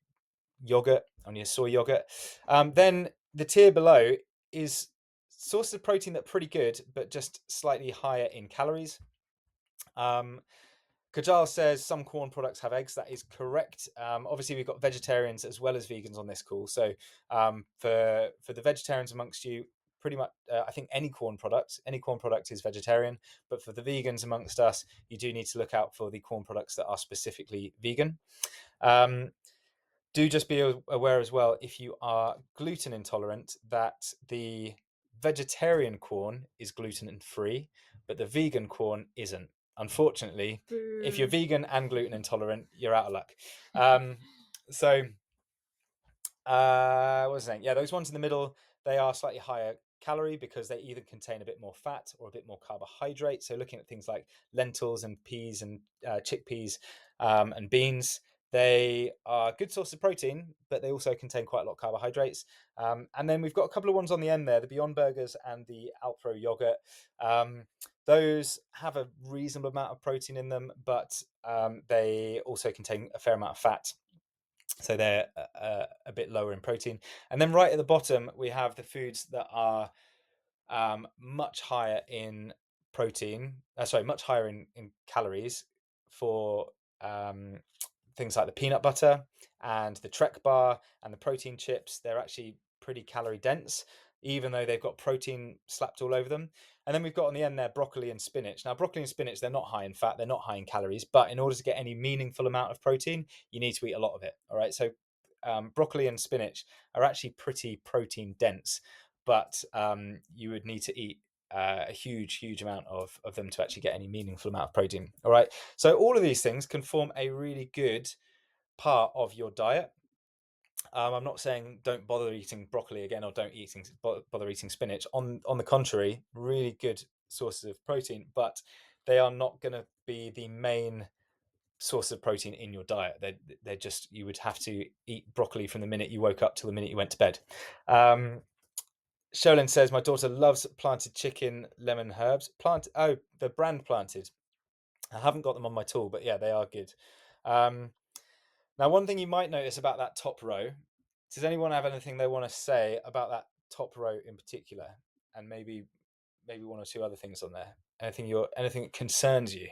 yogurt, on your soy yogurt. Then the tier below is sources of protein that are pretty good, but just slightly higher in calories. Kajal says some corn products have eggs. That is correct. Obviously, we've got vegetarians as well as vegans on this call. So for the vegetarians amongst you, pretty much, I think any corn product is vegetarian. But for the vegans amongst us, you do need to look out for the corn products that are specifically vegan. Do just be aware as well, if you are gluten intolerant, that the vegetarian corn is gluten free, but the vegan corn isn't. Unfortunately, if you're vegan and gluten intolerant, you're out of luck. So, what was I saying? Yeah, those ones in the middle, they are slightly higher calorie because they either contain a bit more fat or a bit more carbohydrate. So, looking at things like lentils and peas and chickpeas and beans, they are a good source of protein, but they also contain quite a lot of carbohydrates. And then we've got a couple of ones on the end there, the Beyond Burgers and the Alpro yogurt. Those have a reasonable amount of protein in them, but they also contain a fair amount of fat. So they're a bit lower in protein. And then right at the bottom, we have the foods that are much higher in protein, much higher in calories for things like the peanut butter and the Trek bar and the protein chips. They're actually pretty calorie dense, even though they've got protein slapped all over them. And then we've got on the end there broccoli and spinach. Now, broccoli and spinach, they're not high in fat, they're not high in calories, but in order to get any meaningful amount of protein, you need to eat a lot of it. All right. So broccoli and spinach are actually pretty protein dense, but you would need to eat a huge amount of them to actually get any meaningful amount of protein. All right. So all of these things can form a really good part of your diet. I'm not saying don't bother eating broccoli again, or don't bother eating spinach. On the contrary, really good sources of protein, but they are not going to be the main source of protein in your diet. They're just, you would have to eat broccoli from the minute you woke up till the minute you went to bed. Sholin says, my daughter loves planted chicken, lemon herbs. The brand Planted. I haven't got them on my tool, but yeah, they are good. Now, one thing you might notice about that top row, does anyone have anything they want to say about that top row in particular? And maybe one or two other things on there. Anything that concerns you?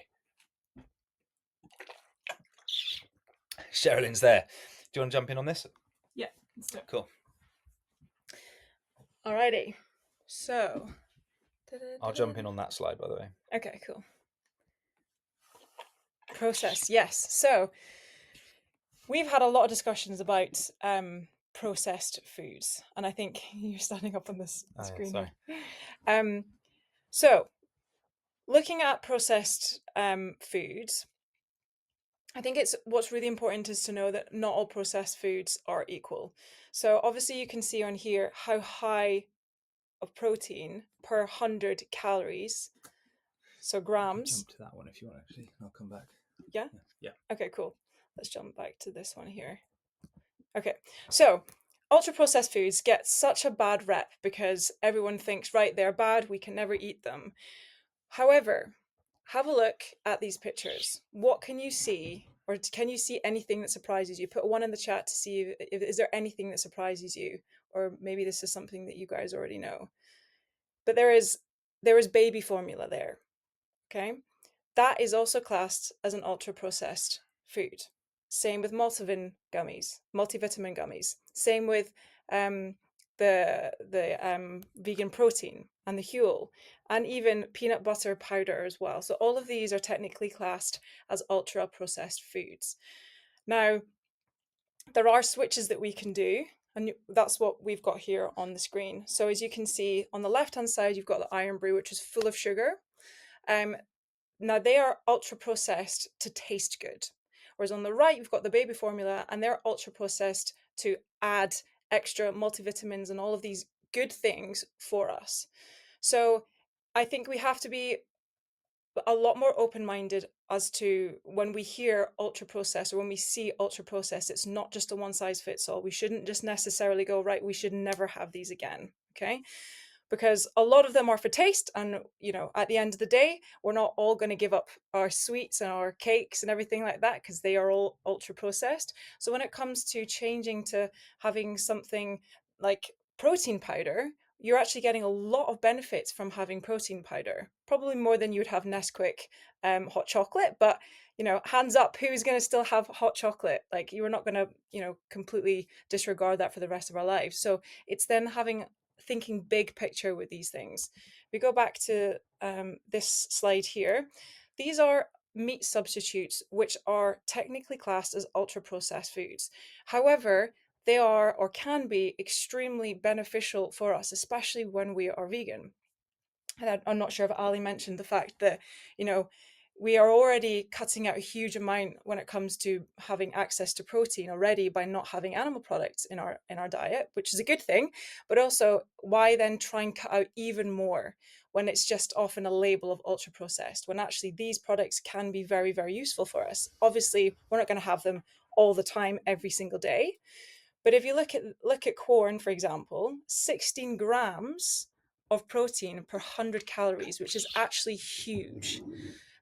Sherilyn's there. Do you want to jump in on this? Yeah, let's do it. Cool. Alrighty. So I'll jump in on that slide, by the way. Okay, cool. Process, yes. So we've had a lot of discussions about processed foods, and I think you're standing up on this screen. Yeah, sorry. So looking at processed foods, I think what's really important is to know that not all processed foods are equal. So obviously you can see on here how high of protein per 100 calories. So grams. Jump to that one if you want, actually. I'll come back. Yeah? Yeah. Okay, cool. Let's jump back to this one here. Okay, so ultra processed foods get such a bad rep because everyone thinks, right, they're bad, we can never eat them. However, have a look at these pictures. What can you see, or can you see anything that surprises you? Put a 1 in the chat to see if is there anything that surprises you, or maybe this is something that you guys already know. But there is baby formula there. Okay, that is also classed as an ultra processed food. Same with multivitamin gummies. Same with the vegan protein and the Huel, and even peanut butter powder as well. So all of these are technically classed as ultra processed foods. Now, there are switches that we can do And that's what we've got here on the screen. So as you can see on the left hand side, you've got the iron brew, which is full of sugar. Um, Now they are ultra processed to taste good. Whereas on the right, you've got the baby formula, and they're ultra processed to add extra multivitamins and all of these good things for us. So I think we have to be a lot more open-minded as to when we hear ultra processed or when we see ultra processed, it's not just a one size fits all. We shouldn't just necessarily go, right, we should never have these again. Okay, because a lot of them are for taste, and at the end of the day, we're not all going to give up our sweets and our cakes and everything like that because they are all ultra processed. So when it comes to changing to having something like protein powder, you're actually getting a lot of benefits from having protein powder, probably more than you would have Nesquik hot chocolate. But hands up, who's going to still have hot chocolate? Like, you are not going to completely disregard that for the rest of our lives. So it's then having thinking big picture with these things. We go back to this slide here. These are meat substitutes, which are technically classed as ultra processed foods. However, they are or can be extremely beneficial for us, especially when we are vegan. And I'm not sure if Ali mentioned the fact that, you know, we are already cutting out a huge amount when it comes to having access to protein already by not having animal products in our diet, which is a good thing. But also, why then try and cut out even more when it's just often a label of ultra processed, when actually these products can be very, very useful for us. Obviously, we're not going to have them all the time every single day, but if you look at corn, for example, 16 grams of protein per 100 calories, which is actually huge.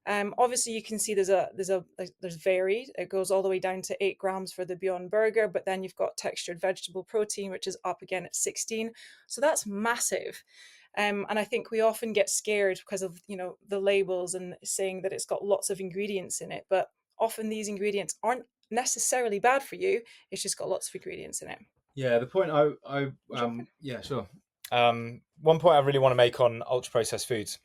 Obviously, you can see there's varied. It goes all the way down to 8 grams for the Beyond Burger, but then you've got textured vegetable protein, which is up again at 16. So that's massive. And I think we often get scared because of the labels and saying that it's got lots of ingredients in it, but often these ingredients aren't necessarily bad for you. It's just got lots of ingredients in it. Yeah, the point I Would you like yeah, sure. One point I really want to make on ultra processed foods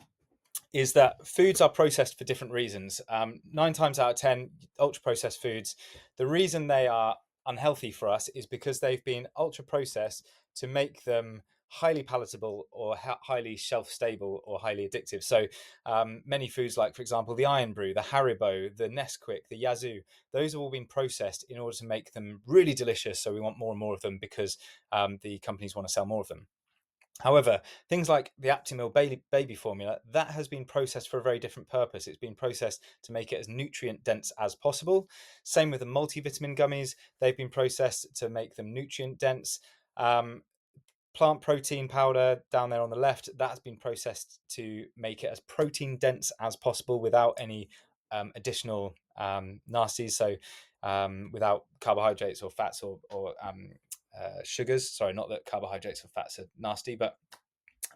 is that foods are processed for different reasons. 9 times out of 10, ultra processed foods, the reason they are unhealthy for us is because they've been ultra processed to make them highly palatable or highly shelf stable or highly addictive. So many foods, like, for example, the Iron Brew, the Haribo, the Nesquik, the Yazoo, those have all been processed in order to make them really delicious. So we want more and more of them because the companies want to sell more of them. However, things like the Aptamil baby formula, that has been processed for a very different purpose. It's been processed to make it as nutrient dense as possible. Same with the multivitamin gummies, they've been processed to make them nutrient dense. Plant protein powder down there on the left, that has been processed to make it as protein dense as possible without any additional nasties. So without carbohydrates or fats or sugars. Sorry, not that carbohydrates or fats are nasty, but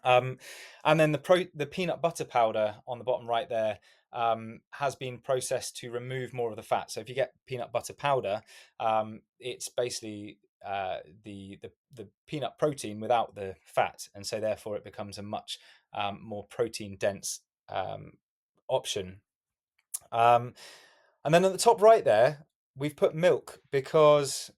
and then the peanut butter powder on the bottom right there has been processed to remove more of the fat. So if you get peanut butter powder, it's basically the peanut protein without the fat, and so therefore it becomes a much more protein dense option. And then at the top right there, we've put milk because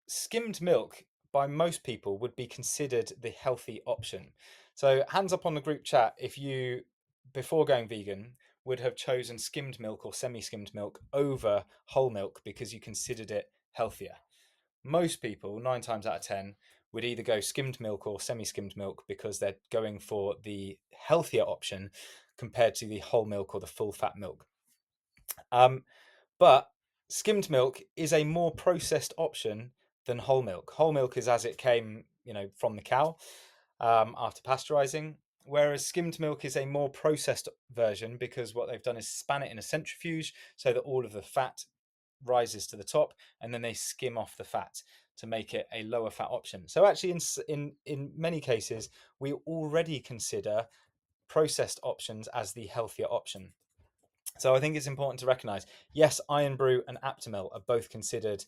skimmed milk by most people would be considered the healthy option. So hands up on the group chat if you, before going vegan, would have chosen skimmed milk or semi-skimmed milk over whole milk because you considered it healthier. Most people, 9 times out of 10, would either go skimmed milk or semi-skimmed milk because they're going for the healthier option compared to the whole milk or the full fat milk. But skimmed milk is a more processed option than whole milk. Whole milk is as it came, from the cow after pasteurizing, whereas skimmed milk is a more processed version because what they've done is span it in a centrifuge so that all of the fat rises to the top, and then they skim off the fat to make it a lower fat option. So actually, in many cases, we already consider processed options as the healthier option. So I think it's important to recognize, yes, Iron Brew and Aptamil are both considered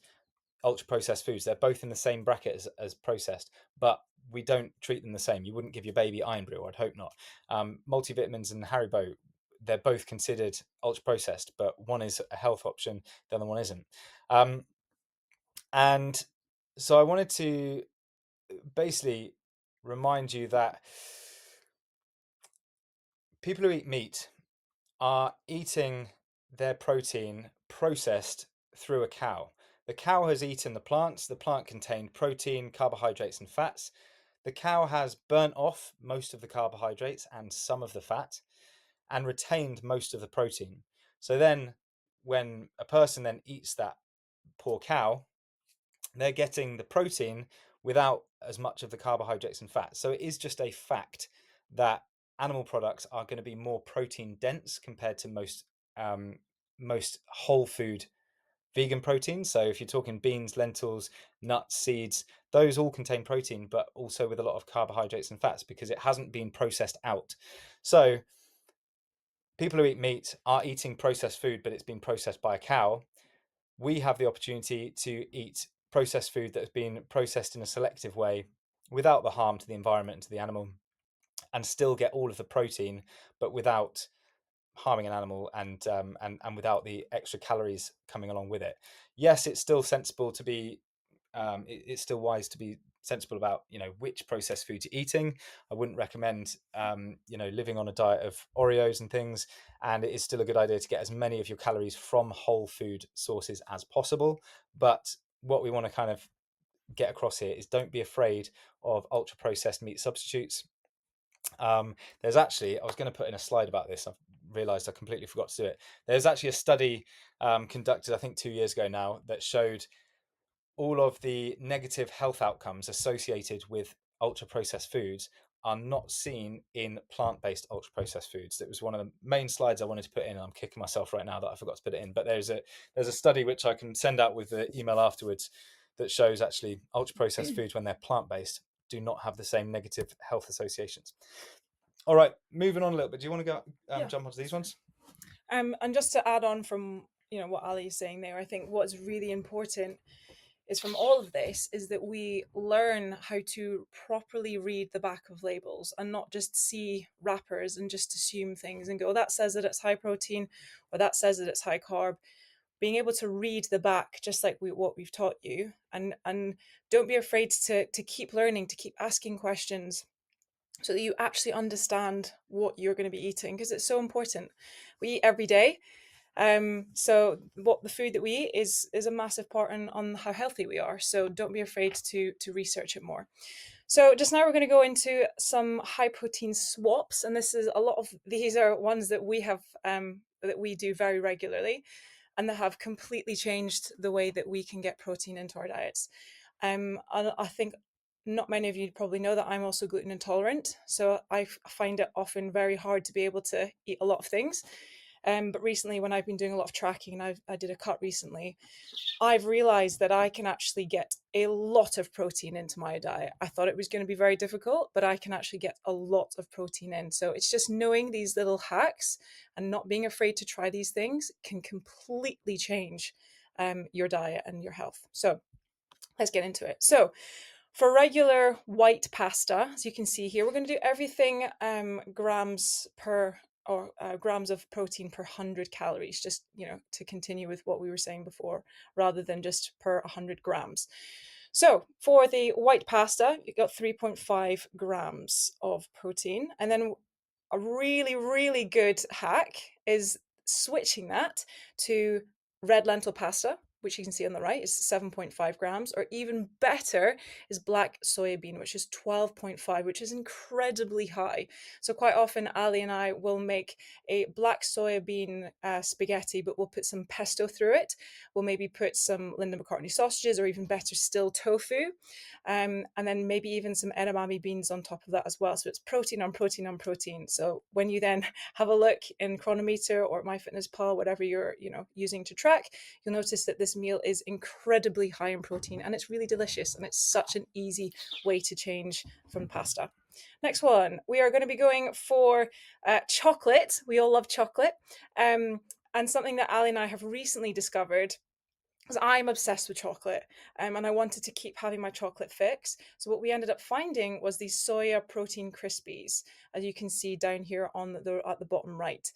ultra processed foods. They're both in the same bracket as processed, but we don't treat them the same. You wouldn't give your baby Iron Brew, or I'd hope not. Multivitamins and Haribo, they're both considered ultra processed, but one is a health option, the other one isn't. And So I wanted to basically remind you that people who eat meat are eating their protein processed through a cow. The cow has eaten the plants. The plant contained protein, carbohydrates, and fats. The cow has burnt off most of the carbohydrates and some of the fat and retained most of the protein. So then when a person then eats that poor cow, they're getting the protein without as much of the carbohydrates and fat. So it is just a fact that animal products are going to be more protein dense compared to most whole food vegan proteins. So if you're talking beans, lentils, nuts, seeds, those all contain protein, but also with a lot of carbohydrates and fats because it hasn't been processed out. So people who eat meat are eating processed food, but it's been processed by a cow. We have the opportunity to eat processed food that has been processed in a selective way without the harm to the environment and to the animal, and still get all of the protein, but without harming an animal and without the extra calories coming along with it. Yes, it's still sensible to be it's still wise to be sensible about which processed foods you're eating. I wouldn't recommend living on a diet of Oreos and things, and it is still a good idea to get as many of your calories from whole food sources as possible. But what we want to kind of get across here is don't be afraid of ultra processed meat substitutes. There's actually, I was going to put in a slide about this. I've realized I completely forgot to do it. There's actually a study conducted, I think 2 years ago now, that showed all of the negative health outcomes associated with ultra processed foods are not seen in plant-based ultra processed foods. That was one of the main slides I wanted to put in. I'm kicking myself right now that I forgot to put it in, but there's a study which I can send out with the email afterwards that shows actually ultra processed foods, when they're plant-based, do not have the same negative health associations. All right, moving on a little bit. Do you want to go jump onto these ones? And just to add on from what Ali is saying there, I think what's really important is from all of this is that we learn how to properly read the back of labels and not just see wrappers and just assume things and go, that says that it's high protein or that says that it's high carb. Being able to read the back, just like what we've taught you, and don't be afraid to keep learning, to keep asking questions, so that you actually understand what you're going to be eating, because it's so important. We eat every day. So what the food that we eat is a massive part on how healthy we are. So don't be afraid to research it more. So just now we're going to go into some high protein swaps, and this is a lot of these are ones that we have that we do very regularly, and that have completely changed the way that we can get protein into our diets. I think not many of you probably know that I'm also gluten intolerant, so I find it often very hard to be able to eat a lot of things. But recently, when I've been doing a lot of tracking, and I did a cut recently, I've realized that I can actually get a lot of protein into my diet. I thought it was going to be very difficult, but I can actually get a lot of protein in. So it's just knowing these little hacks and not being afraid to try these things can completely change your diet and your health. So let's get into it. So for regular white pasta, as you can see here, we're going to do everything grams of protein per 100 calories, just to continue with what we were saying before, rather than just per 100 grams. So for the white pasta, you got 3.5 grams of protein. And then a really, really good hack is switching that to red lentil pasta, which you can see on the right is 7.5 grams, or even better is black soybean, which is 12.5, which is incredibly high. So quite often Ali and I will make a black soybean spaghetti, but we'll put some pesto through it. We'll maybe put some Linda McCartney sausages, or even better still, tofu, and then maybe even some edamame beans on top of that as well. So it's protein on protein on protein. So when you then have a look in Chronometer or MyFitnessPal, whatever you're using to track, you'll notice that this meal is incredibly high in protein, and it's really delicious, and it's such an easy way to change from pasta. Next one, we are going to be going for chocolate. We all love chocolate, and something that Ali and I have recently discovered, because I'm obsessed with chocolate, and I wanted to keep having my chocolate fix. So what we ended up finding was these soya protein crispies, as you can see down here on at the bottom right.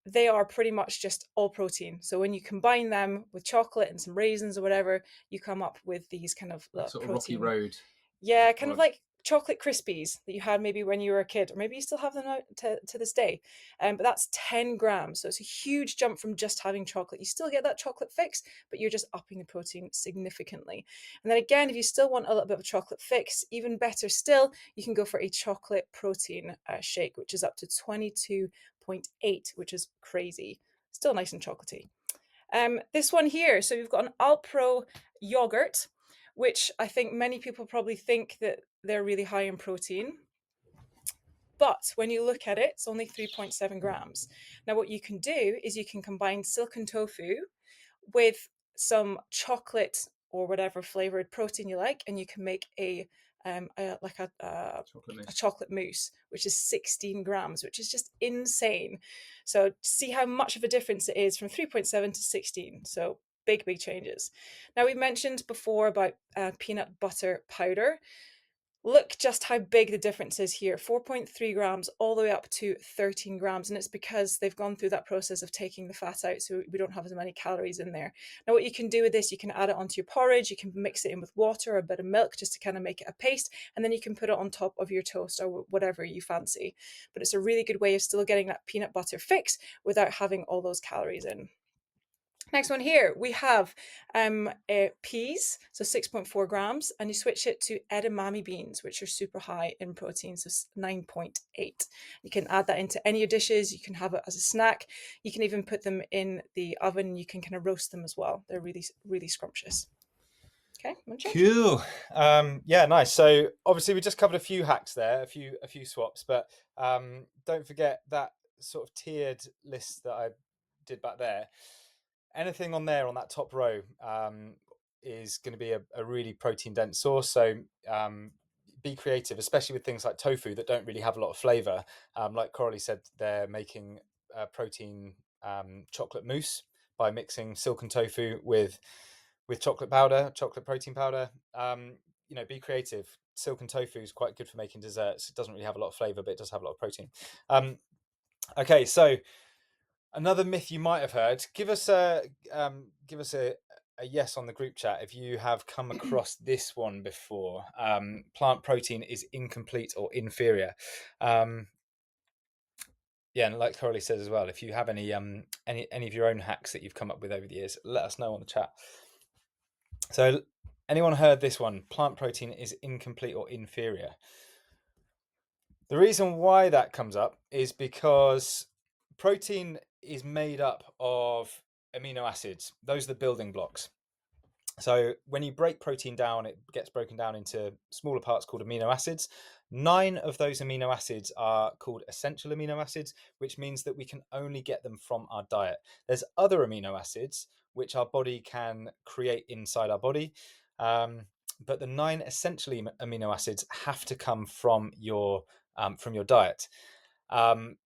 they are pretty much just all protein. So when you combine them with chocolate and some raisins or whatever, you come up with these kind of sort of protein. Rocky Road. Yeah, kind of like chocolate Krispies that you had maybe when you were a kid, or maybe you still have them out to this day. But that's 10 grams. So it's a huge jump from just having chocolate. You still get that chocolate fix, but you're just upping the protein significantly. And then again, if you still want a little bit of chocolate fix, even better still, you can go for a chocolate protein shake, which is up to 22.8, which is crazy. Still nice and chocolatey. This one here, so we've got an Alpro yogurt, which I think many people probably think that they're really high in protein. But when you look at it, it's only 3.7 grams. Now, what you can do is you can combine silken tofu with some chocolate or whatever flavored protein you like, and you can make a chocolate mousse, which is 16 grams, which is just insane. So see how much of a difference it is from 3.7 to 16. So big changes. Now, we mentioned before about peanut butter powder. Look just how big the difference is here, 4.3 grams all the way up to 13 grams. And it's because they've gone through that process of taking the fat out, so we don't have as many calories in there. Now, what you can do with this, you can add it onto your porridge, you can mix it in with water or a bit of milk just to kind of make it a paste, and then you can put it on top of your toast or whatever you fancy. But it's a really good way of still getting that peanut butter fix without having all those calories in. Next one here, we have peas, so 6.4 grams, and you switch it to edamame beans, which are super high in protein, so 9.8. You can add that into any of your dishes. You can have it as a snack. You can even put them in the oven. You can kind of roast them as well. They're really, really scrumptious. Okay, cool. Yeah, nice. So obviously we just covered a few hacks there, a few swaps, but don't forget that sort of tiered list that I did back there. Anything on there on that top row is going to be a really protein dense source. So be creative, especially with things like tofu that don't really have a lot of flavor. Like Coralie said, they're making protein chocolate mousse by mixing silken tofu with chocolate powder, chocolate protein powder. Be creative. Silken tofu is quite good for making desserts. It doesn't really have a lot of flavor, but it does have a lot of protein. Okay, so another myth you might have heard. Give us a yes on the group chat if you have come across this one before. Plant protein is incomplete or inferior. Yeah, and like Coralie says as well, if you have any of your own hacks that you've come up with over the years, let us know on the chat. So, anyone heard this one? Plant protein is incomplete or inferior. The reason why that comes up is because protein is made up of amino acids. Those are the building blocks. So when you break protein down, it gets broken down into smaller parts called amino acids. 9 of those amino acids are called essential amino acids, which means that we can only get them from our diet. There's other amino acids which our body can create inside our body. But the 9 essential amino acids have to come from your diet.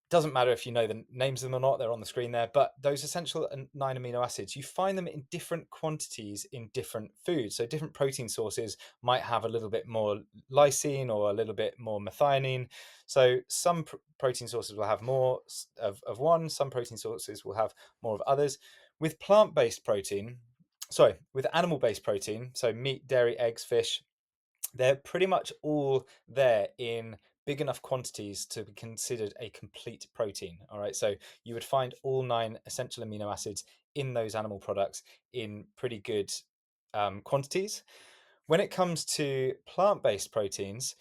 Doesn't matter if you know the names of them or not, they're on the screen there, but those essential 9 amino acids, you find them in different quantities in different foods. So different protein sources might have a little bit more lysine or a little bit more methionine. So some protein sources will have more of one, some protein sources will have more of others. With plant-based protein, with animal-based protein, so meat, dairy, eggs, fish, they're pretty much all there in big enough quantities to be considered a complete protein. All right, so you would find all 9 essential amino acids in those animal products in pretty good quantities. When it comes to plant-based proteins,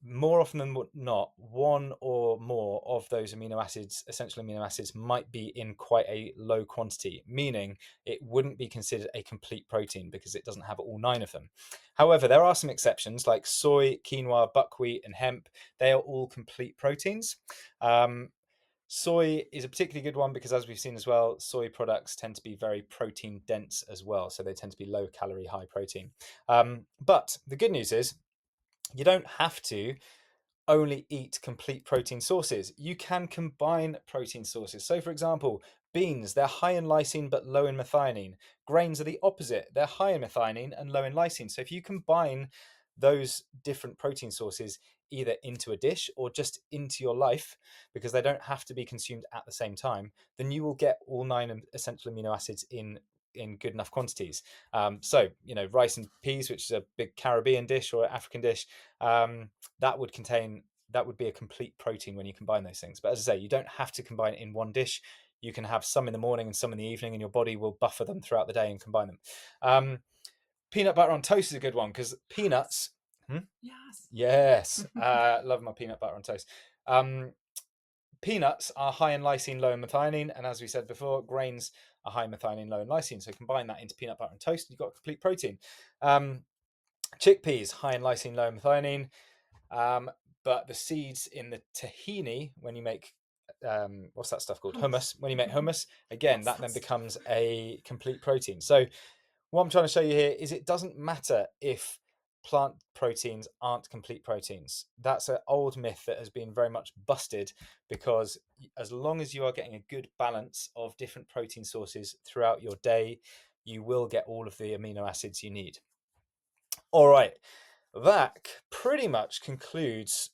more often than not, one or more of those essential amino acids, might be in quite a low quantity, meaning it wouldn't be considered a complete protein because it doesn't have all 9 of them. However, there are some exceptions like soy, quinoa, buckwheat, and hemp. They are all complete proteins. Soy is a particularly good one because, as we've seen as well, soy products tend to be very protein dense as well. So they tend to be low calorie, high protein. But the good news is you don't have to only eat complete protein sources. You can combine protein sources. So for example, beans, they're high in lysine but low in methionine. Grains are the opposite. They're high in methionine and low in lysine. So if you combine those different protein sources either into a dish or just into your life, because they don't have to be consumed at the same time, then you will get all 9 essential amino acids in good enough quantities. So, rice and peas, which is a big Caribbean dish or African dish, that would be a complete protein when you combine those things. But as I say, you don't have to combine it in one dish. You can have some in the morning and some in the evening, and your body will buffer them throughout the day and combine them. Peanut butter on toast is a good one, because peanuts. Yes. Love my peanut butter on toast. Peanuts are high in lysine, low in methionine, and as we said before, grains are high in methionine, low in lysine. So combine that into peanut butter and toast, you've got complete protein. Chickpeas, high in lysine, low in methionine. But the seeds in the tahini, when you make what's that stuff called? Hummus. When you make hummus, again, that then becomes a complete protein. So what I'm trying to show you here is it doesn't matter if plant proteins aren't complete proteins. That's an old myth that has been very much busted, because as long as you are getting a good balance of different protein sources throughout your day, you will get all of the amino acids you need. All right, that pretty much concludes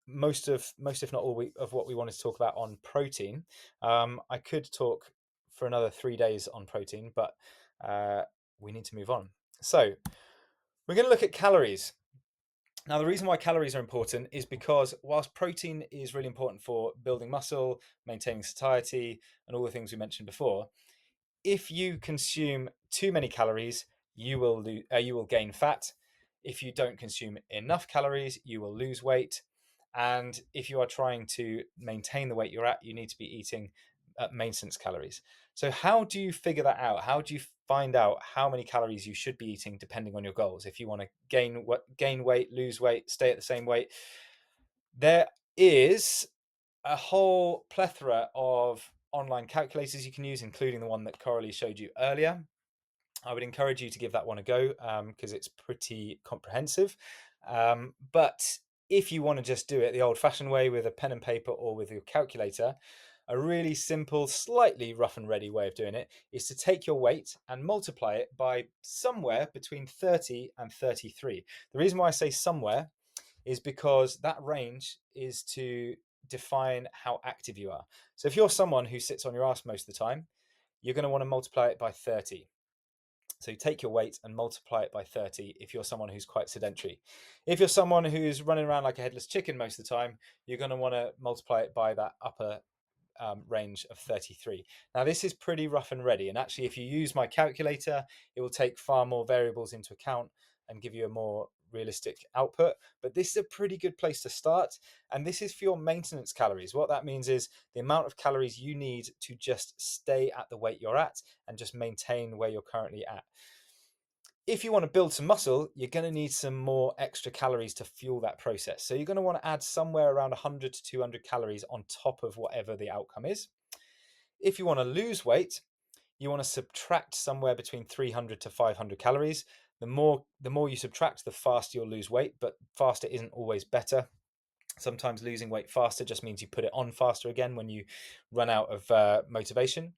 most if not all of what we wanted to talk about on protein. I could talk for another 3 days on protein, but we need to move on. So we're going to look at calories. Now, the reason why calories are important is because whilst protein is really important for building muscle, maintaining satiety, and all the things we mentioned before, if you consume too many calories, you will gain fat. If you don't consume enough calories, you will lose weight. And if you are trying to maintain the weight you're at, you need to be eating maintenance calories. So how do you figure that out? How do you find out how many calories you should be eating depending on your goals? If you want to gain weight, lose weight, stay at the same weight, there is a whole plethora of online calculators you can use, including the one that Coralie showed you earlier. I would encourage you to give that one a go, because it's pretty comprehensive. But if you want to just do it the old-fashioned way with a pen and paper or with your calculator, a really simple, slightly rough and ready way of doing it is to take your weight and multiply it by somewhere between 30 and 33. The reason why I say somewhere is because that range is to define how active you are. So if you're someone who sits on your ass most of the time, you're going to want to multiply it by 30. So you take your weight and multiply it by 30 if you're someone who's quite sedentary. If you're someone who's running around like a headless chicken most of the time, you're going to want to multiply it by that upper range of 33. Now, this is pretty rough and ready. And actually, if you use my calculator, it will take far more variables into account and give you a more realistic output. But this is a pretty good place to start. And this is for your maintenance calories. What that means is the amount of calories you need to just stay at the weight you're at and just maintain where you're currently at. If you want to build some muscle, you're going to need some more extra calories to fuel that process. So you're going to want to add somewhere around 100 to 200 calories on top of whatever the outcome is. If you want to lose weight, you want to subtract somewhere between 300 to 500 calories. The more you subtract, the faster you'll lose weight, but faster isn't always better. Sometimes losing weight faster just means you put it on faster again when you run out of motivation.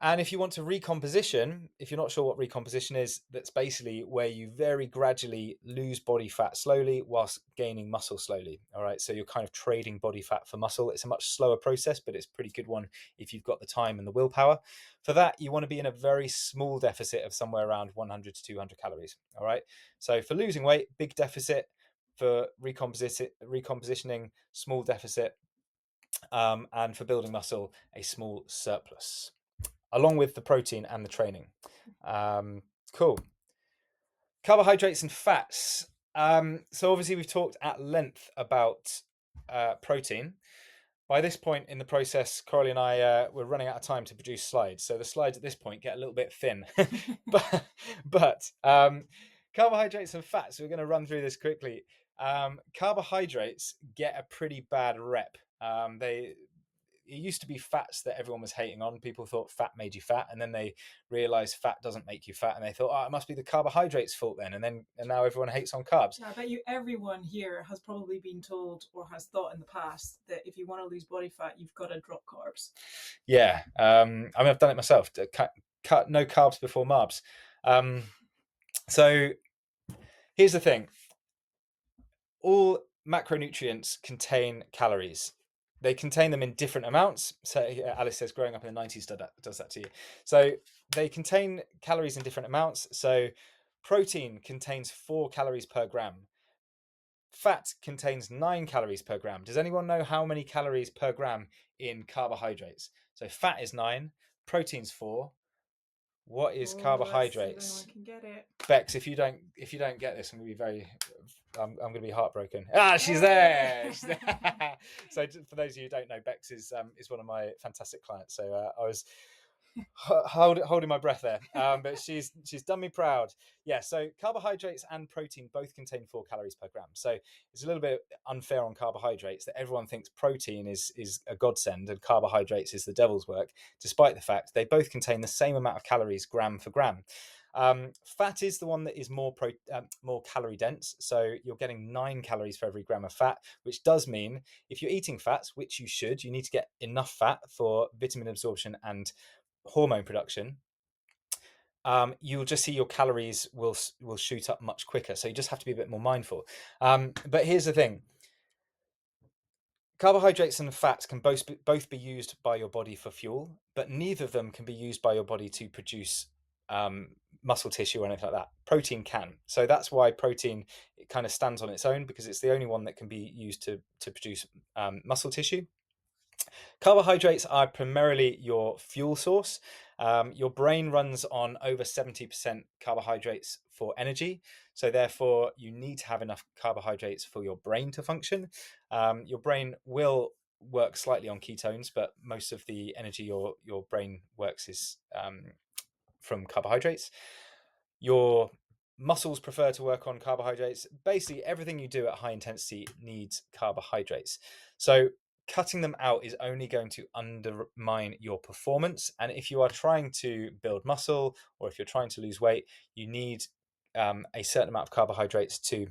And if you want to recomposition, if you're not sure what recomposition is, that's basically where you very gradually lose body fat slowly whilst gaining muscle slowly. All right. So you're kind of trading body fat for muscle. It's a much slower process, but it's a pretty good one if you've got the time and the willpower. For that, you want to be in a very small deficit of somewhere around 100 to 200 calories. All right. So for losing weight, big deficit. For recompositioning, small deficit. And for building muscle, a small surplus, along with the protein and the training. Cool. Carbohydrates and fats. So obviously we've talked at length about protein. By this point in the process, Coralie and I were running out of time to produce slides. So the slides at this point get a little bit thin. but carbohydrates and fats, we're going to run through this quickly. Carbohydrates get a pretty bad rep. It used to be fats that everyone was hating on. People thought fat made you fat, and then they realized fat doesn't make you fat, and they thought, oh, it must be the carbohydrates' fault then. And now everyone hates on carbs. Yeah, I bet you everyone here has probably been told or has thought in the past that if you want to lose body fat, you've got to drop carbs. Yeah, I mean, I've done it myself. Cut no carbs before marbs. So Here's the thing. All macronutrients contain calories. They contain them in different amounts. So Alice says growing up in the 90s does that to you. So they contain calories in different amounts. So protein contains 4 calories per gram. Fat contains 9 calories per gram. Does anyone know how many calories per gram in carbohydrates? So fat is 9, protein's 4. What is carbohydrates? Let's see if anyone can get it. Bex, if you don't get this, I'm going to be heartbroken. She's there. She's there. So for those of you who don't know, Bex is one of my fantastic clients. So I was holding my breath there, but she's done me proud. Yeah. So carbohydrates and protein both contain 4 calories per gram. So it's a little bit unfair on carbohydrates that everyone thinks protein is a godsend and carbohydrates is the devil's work, despite the fact they both contain the same amount of calories gram for gram. Fat is the one that is more calorie dense. So you're getting 9 calories for every gram of fat, which does mean if you're eating fats, which you should, you need to get enough fat for vitamin absorption and hormone production. You'll just see your calories will shoot up much quicker. So you just have to be a bit more mindful. But here's the thing. Carbohydrates and fats can both be used by your body for fuel, but neither of them can be used by your body to produce muscle tissue or anything like that. Protein can. So that's why protein, it kind of stands on its own, because it's the only one that can be used to produce muscle tissue. Carbohydrates are primarily your fuel source. Your brain runs on over 70% carbohydrates for energy. So therefore, you need to have enough carbohydrates for your brain to function. Your brain will work slightly on ketones, but most of the energy your brain works is from carbohydrates. Your muscles prefer to work on carbohydrates. Basically, everything you do at high intensity needs carbohydrates. So cutting them out is only going to undermine your performance. And if you are trying to build muscle or if you're trying to lose weight, you need a certain amount of carbohydrates to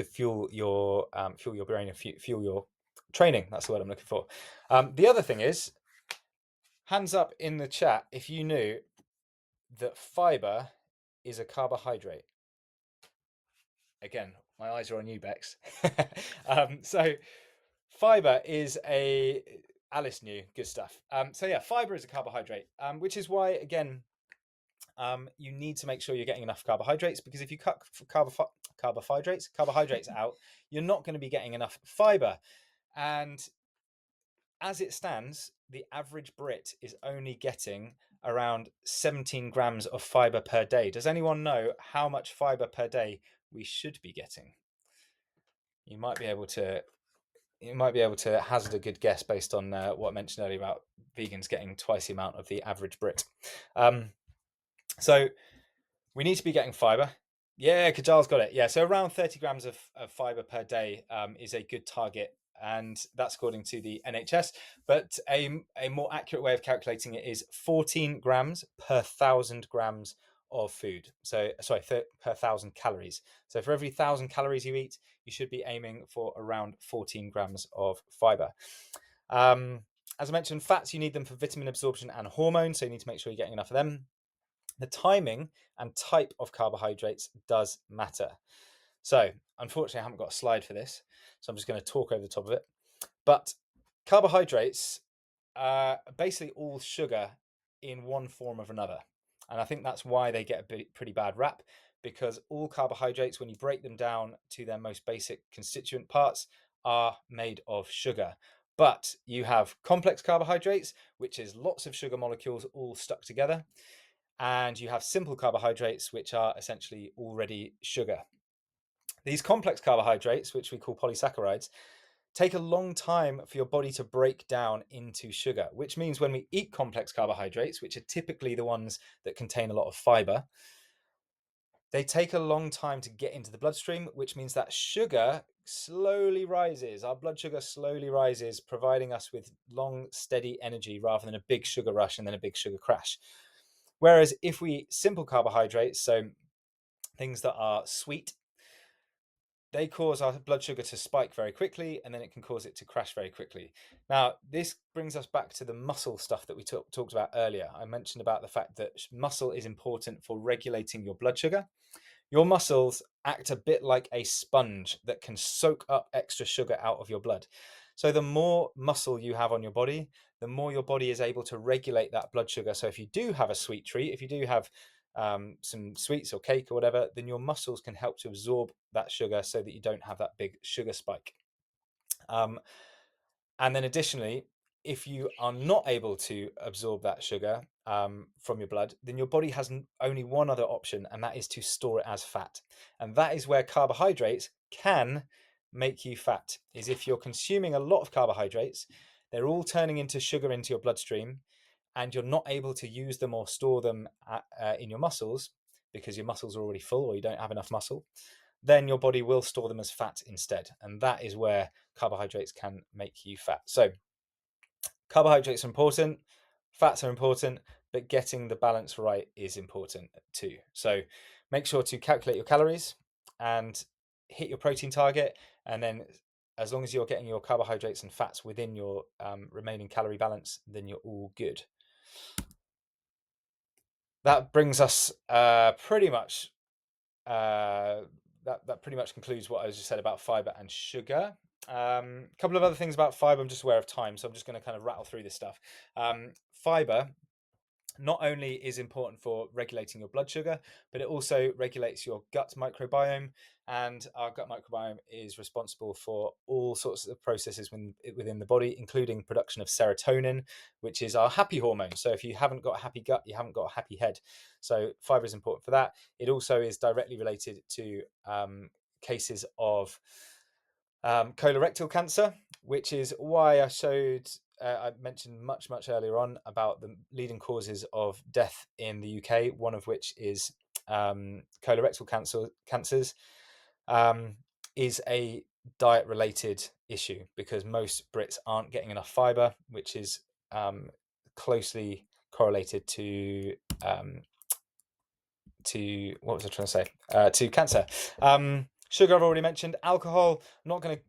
fuel your brain and fuel your training. That's the word I'm looking for. The other thing is, hands up in the chat if you knew that fiber is a carbohydrate. Again, my eyes are on you, Bex. So fiber is Alice knew, good stuff. So yeah, fiber is a carbohydrate, which is why, again, you need to make sure you're getting enough carbohydrates, because if you cut carbohydrates out, you're not going to be getting enough fiber. And as it stands, the average Brit is only getting around 17 grams of fiber per day. Does anyone know how much fiber per day we should be getting? You might be able to hazard a good guess based on what I mentioned earlier about vegans getting twice the amount of the average Brit. So we need to be getting fiber. Yeah, Kajal's got it. Yeah, so around 30 grams of fiber per day is a good target, and that's according to the NHS. But a more accurate way of calculating it is 14 grams per 1,000 grams of food. So sorry, per 1,000 calories. So for every 1,000 calories you eat, you should be aiming for around 14 grams of fiber. As I mentioned, fats, you need them for vitamin absorption and hormones, so you need to make sure you're getting enough of them. The timing and type of carbohydrates does matter. So unfortunately, I haven't got a slide for this, so I'm just going to talk over the top of it. But carbohydrates are basically all sugar in one form or another. And I think that's why they get a pretty bad rap, because all carbohydrates, when you break them down to their most basic constituent parts, are made of sugar. But you have complex carbohydrates, which is lots of sugar molecules all stuck together. And you have simple carbohydrates, which are essentially already sugar. These complex carbohydrates, which we call polysaccharides, take a long time for your body to break down into sugar, which means when we eat complex carbohydrates, which are typically the ones that contain a lot of fiber, they take a long time to get into the bloodstream, which means that sugar slowly rises. Our blood sugar slowly rises, providing us with long, steady energy rather than a big sugar rush and then a big sugar crash. Whereas if we eat simple carbohydrates, so things that are sweet, they cause our blood sugar to spike very quickly, and then it can cause it to crash very quickly. Now, this brings us back to the muscle stuff that we talked about earlier. I mentioned about the fact that muscle is important for regulating your blood sugar. Your muscles act a bit like a sponge that can soak up extra sugar out of your blood. So the more muscle you have on your body, the more your body is able to regulate that blood sugar. So if you do have a sweet treat, if you do have some sweets or cake or whatever, then your muscles can help to absorb that sugar so that you don't have that big sugar spike. And then additionally, if you are not able to absorb that sugar from your blood, then your body has only one other option, and that is to store it as fat. And that is where carbohydrates can make you fat, is if you're consuming a lot of carbohydrates, they're all turning into sugar into your bloodstream, and you're not able to use them or store them in your muscles because your muscles are already full or you don't have enough muscle, then your body will store them as fat instead. And that is where carbohydrates can make you fat. So carbohydrates are important, fats are important, but getting the balance right is important too. So make sure to calculate your calories and hit your protein target. And then as long as you're getting your carbohydrates and fats within your remaining calorie balance, then you're all good. That brings us pretty much that pretty much concludes what I just said about fiber and sugar. A couple of other things about fiber. I'm just aware of time, so I'm just going to kind of rattle through this stuff. Fiber not only is important for regulating your blood sugar, but it also regulates your gut microbiome. And our gut microbiome is responsible for all sorts of processes within the body, including production of serotonin, which is our happy hormone. So if you haven't got a happy gut, you haven't got a happy head. So fiber is important for that. It also is directly related to cases of colorectal cancer, which is why I mentioned much earlier on about the leading causes of death in the UK, one of which is colorectal cancers, is a diet-related issue because most Brits aren't getting enough fibre, which is closely correlated to what was I trying to say? To cancer. Sugar I've already mentioned. Alcohol, I'm not going to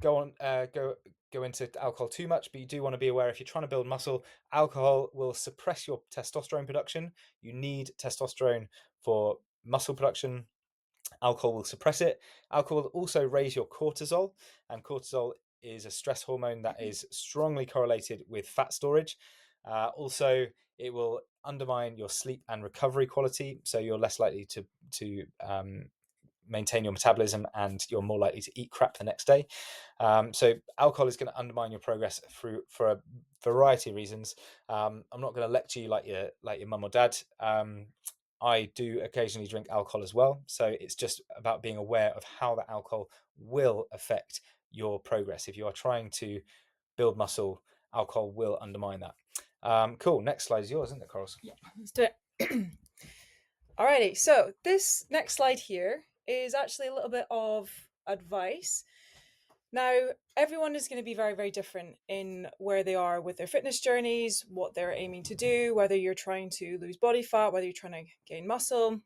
go into alcohol too much, but you do want to be aware if you're trying to build muscle, alcohol will suppress your testosterone production. You need testosterone for muscle production. Alcohol will suppress it. Alcohol will also raise your cortisol, and cortisol is a stress hormone that is strongly correlated with fat storage. Also, it will undermine your sleep and recovery quality, so you're less likely to maintain your metabolism, and you're more likely to eat crap the next day. So alcohol is going to undermine your progress for a variety of reasons. I'm not going to lecture you like your mum or dad. I do occasionally drink alcohol as well, so it's just about being aware of how the alcohol will affect your progress. If you are trying to build muscle, alcohol will undermine that. Cool. Next slide is yours, isn't it, Corals? Yeah, let's do it. Alrighty, so this next slide here is actually a little bit of advice. Now, everyone is going to be very, very different in where they are with their fitness journeys, what they're aiming to do, whether you're trying to lose body fat, whether you're trying to gain muscle.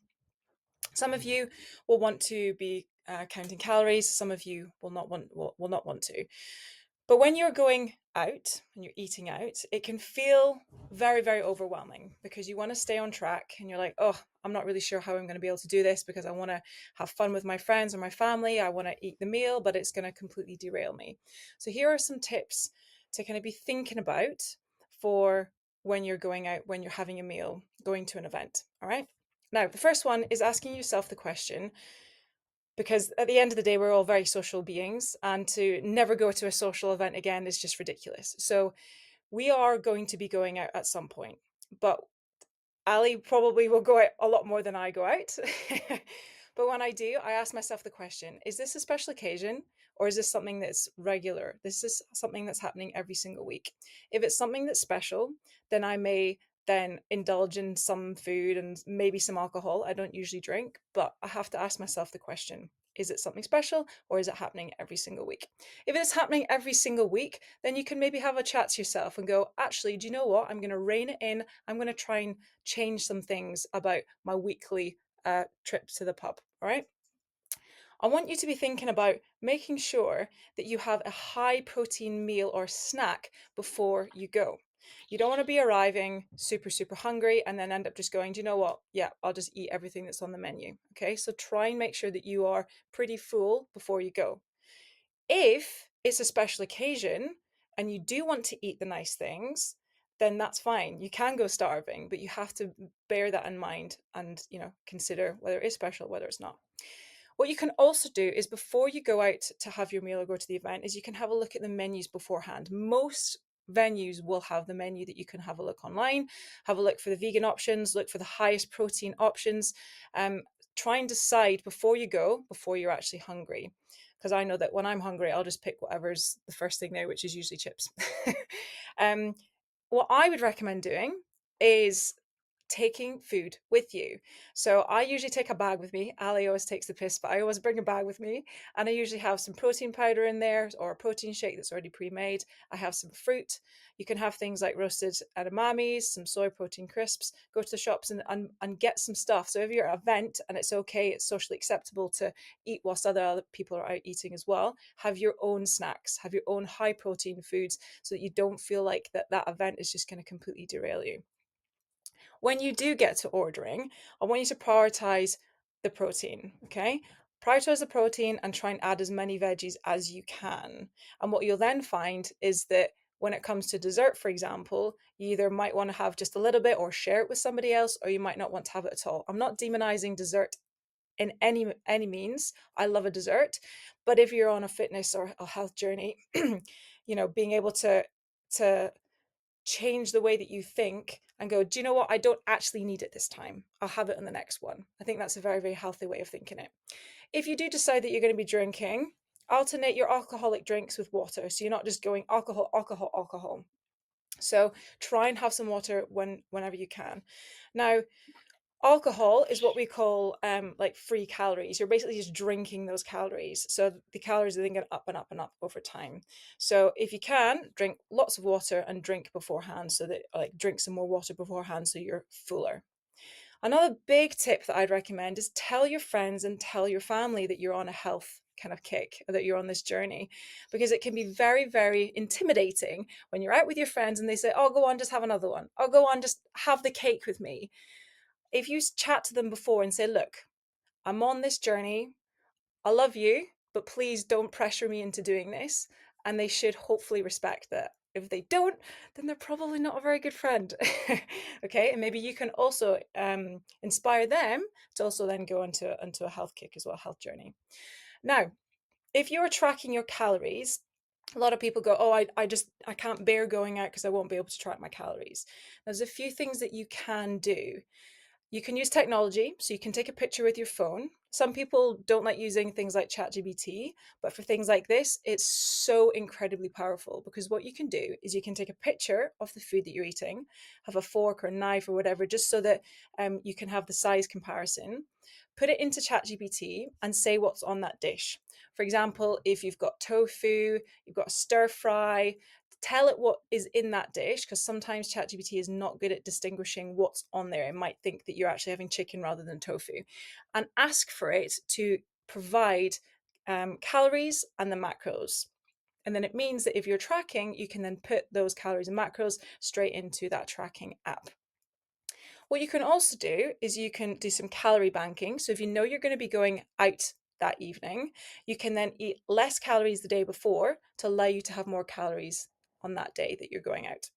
Some of you will want to be counting calories. Some of you will not want to. But when you're going out and you're eating out, it can feel very, very overwhelming because you want to stay on track and you're like, oh, I'm not really sure how I'm going to be able to do this because I want to have fun with my friends or my family. I want to eat the meal, but it's going to completely derail me. So here are some tips to kind of be thinking about for when you're going out, when you're having a meal, going to an event. All right. Now, the first one is asking yourself the question, because at the end of the day, we're all very social beings, and to never go to a social event again is just ridiculous. So we are going to be going out at some point, but Ali probably will go out a lot more than I go out. But when I do, I ask myself the question, is this a special occasion or is this something that's regular? This is something that's happening every single week. If it's something that's special, then I may then indulge in some food and maybe some alcohol. I don't usually drink, but I have to ask myself the question, is it something special or is it happening every single week? If it's happening every single week, then you can maybe have a chat to yourself and go, actually, do you know what? I'm going to rein it in. I'm going to try and change some things about my weekly trip to the pub. All right. I want you to be thinking about making sure that you have a high protein meal or snack before you go. You don't want to be arriving super, super hungry and then end up just going, do you know what? Yeah, I'll just eat everything that's on the menu. Okay, so try and make sure that you are pretty full before you go. If it's a special occasion and you do want to eat the nice things, then that's fine. You can go starving, but you have to bear that in mind and, consider whether it is special, whether it's not. What you can also do is before you go out to have your meal or go to the event is you can have a look at the menus beforehand. Most venues will have the menu that you can have a look online, have a look for the vegan options, look for the highest protein options. Try and decide before you go, before you're actually hungry. Because I know that when I'm hungry, I'll just pick whatever's the first thing there, which is usually chips. um, what I would recommend doing is taking food with you. So I usually take a bag with me. Ali always takes the piss, but I always bring a bag with me. And I usually have some protein powder in there or a protein shake that's already pre-made. I have some fruit. You can have things like roasted edamames, some soy protein crisps. Go to the shops and get some stuff. So if you're at an event and it's okay, it's socially acceptable to eat whilst other people are out eating as well, have your own snacks, have your own high protein foods so that you don't feel like that event is just going to completely derail you. When you do get to ordering, I want you to prioritize the protein, okay? Prioritize the protein and try and add as many veggies as you can. And what you'll then find is that when it comes to dessert, for example, you either might want to have just a little bit or share it with somebody else, or you might not want to have it at all. I'm not demonizing dessert in any means. I love a dessert, but if you're on a fitness or a health journey, being able to change the way that you think and go, do you know what? I don't actually need it this time. I'll have it in the next one. I think that's a very, very healthy way of thinking it. If you do decide that you're going to be drinking, alternate your alcoholic drinks with water. So you're not just going alcohol, alcohol, alcohol. So try and have some water whenever you can. Now, alcohol is what we call like free calories. You're basically just drinking those calories. So the calories are then going up and up and up over time. So if you can, drink lots of water and drink beforehand so that drink some more water beforehand so you're fuller. Another big tip that I'd recommend is tell your friends and tell your family that you're on a health kind of kick, or that you're on this journey, because it can be very, very intimidating when you're out with your friends and they say, oh, go on, just have another one. Oh, go on, just have the cake with me. If you chat to them before and say, look, I'm on this journey, I love you, but please don't pressure me into doing this. And they should hopefully respect that. If they don't, then they're probably not a very good friend. Okay, and maybe you can also inspire them to also then go into a health kick as well, health journey. Now, if you're tracking your calories, a lot of people go, oh, I can't bear going out because I won't be able to track my calories. There's a few things that you can do. You can use technology, so you can take a picture with your phone. Some people don't like using things like ChatGPT, but for things like this, it's so incredibly powerful because what you can do is you can take a picture of the food that you're eating, have a fork or a knife or whatever, just so that you can have the size comparison. Put it into ChatGPT and say what's on that dish. For example, if you've got tofu, you've got a stir fry, tell it what is in that dish, because sometimes ChatGPT is not good at distinguishing what's on there. It might think that you're actually having chicken rather than tofu, and ask for it to provide calories and the macros. And then it means that if you're tracking, you can then put those calories and macros straight into that tracking app. What you can also do is you can do some calorie banking. So if you know you're going to be going out that evening, you can then eat less calories the day before to allow you to have more calories on that day that you're going out.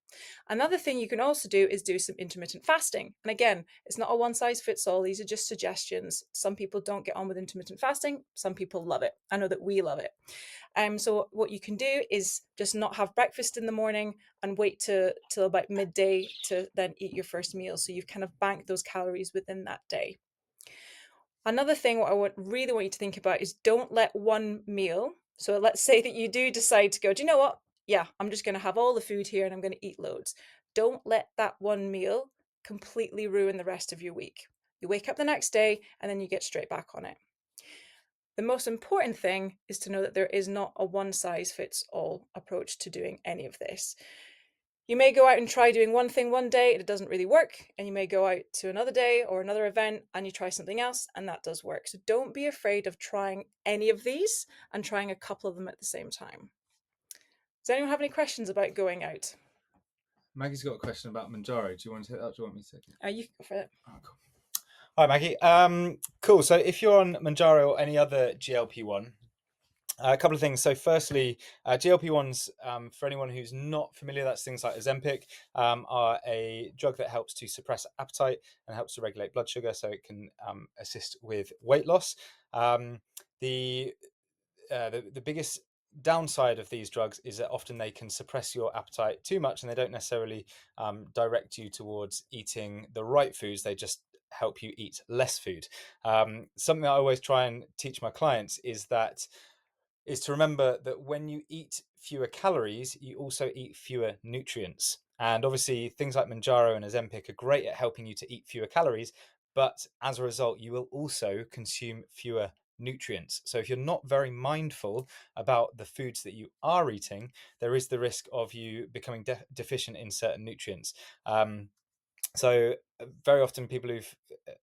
Another thing you can also do is do some intermittent fasting. And again, it's not a one size fits all. These are just suggestions. Some people don't get on with intermittent fasting. Some people love it. I know that we love it. So what you can do is just not have breakfast in the morning and wait till about midday to then eat your first meal. So you've kind of banked those calories within that day. Another thing what I really want you to think about is don't let one meal. So let's say that you do decide to go, do you know what? Yeah, I'm just going to have all the food here and I'm going to eat loads. Don't let that one meal completely ruin the rest of your week. You wake up the next day and then you get straight back on it. The most important thing is to know that there is not a one size fits all approach to doing any of this. You may go out and try doing one thing one day, it doesn't really work, and you may go out to another day or another event and you try something else and that does work. So don't be afraid of trying any of these and trying a couple of them at the same time. Does anyone have any questions about going out? Maggie's got a question about Manjaro. Do you want to take that? Or do you want me to take it? You can go for it. Oh, cool. Hi, Maggie. Cool. So if you're on Manjaro or any other GLP-1, a couple of things. So firstly, GLP-1s, for anyone who's not familiar, that's things like Ozempic, are a drug that helps to suppress appetite and helps to regulate blood sugar, so it can assist with weight loss. The biggest downside of these drugs is that often they can suppress your appetite too much, and they don't necessarily direct you towards eating the right foods. They just help you eat less food. Something that I always try and teach my clients is to remember that when you eat fewer calories, you also eat fewer nutrients. And obviously, things like Manjaro and Ozempic are great at helping you to eat fewer calories, but as a result, you will also consume fewer nutrients. So if you're not very mindful about the foods that you are eating, there is the risk of you becoming deficient in certain nutrients. So very often people who've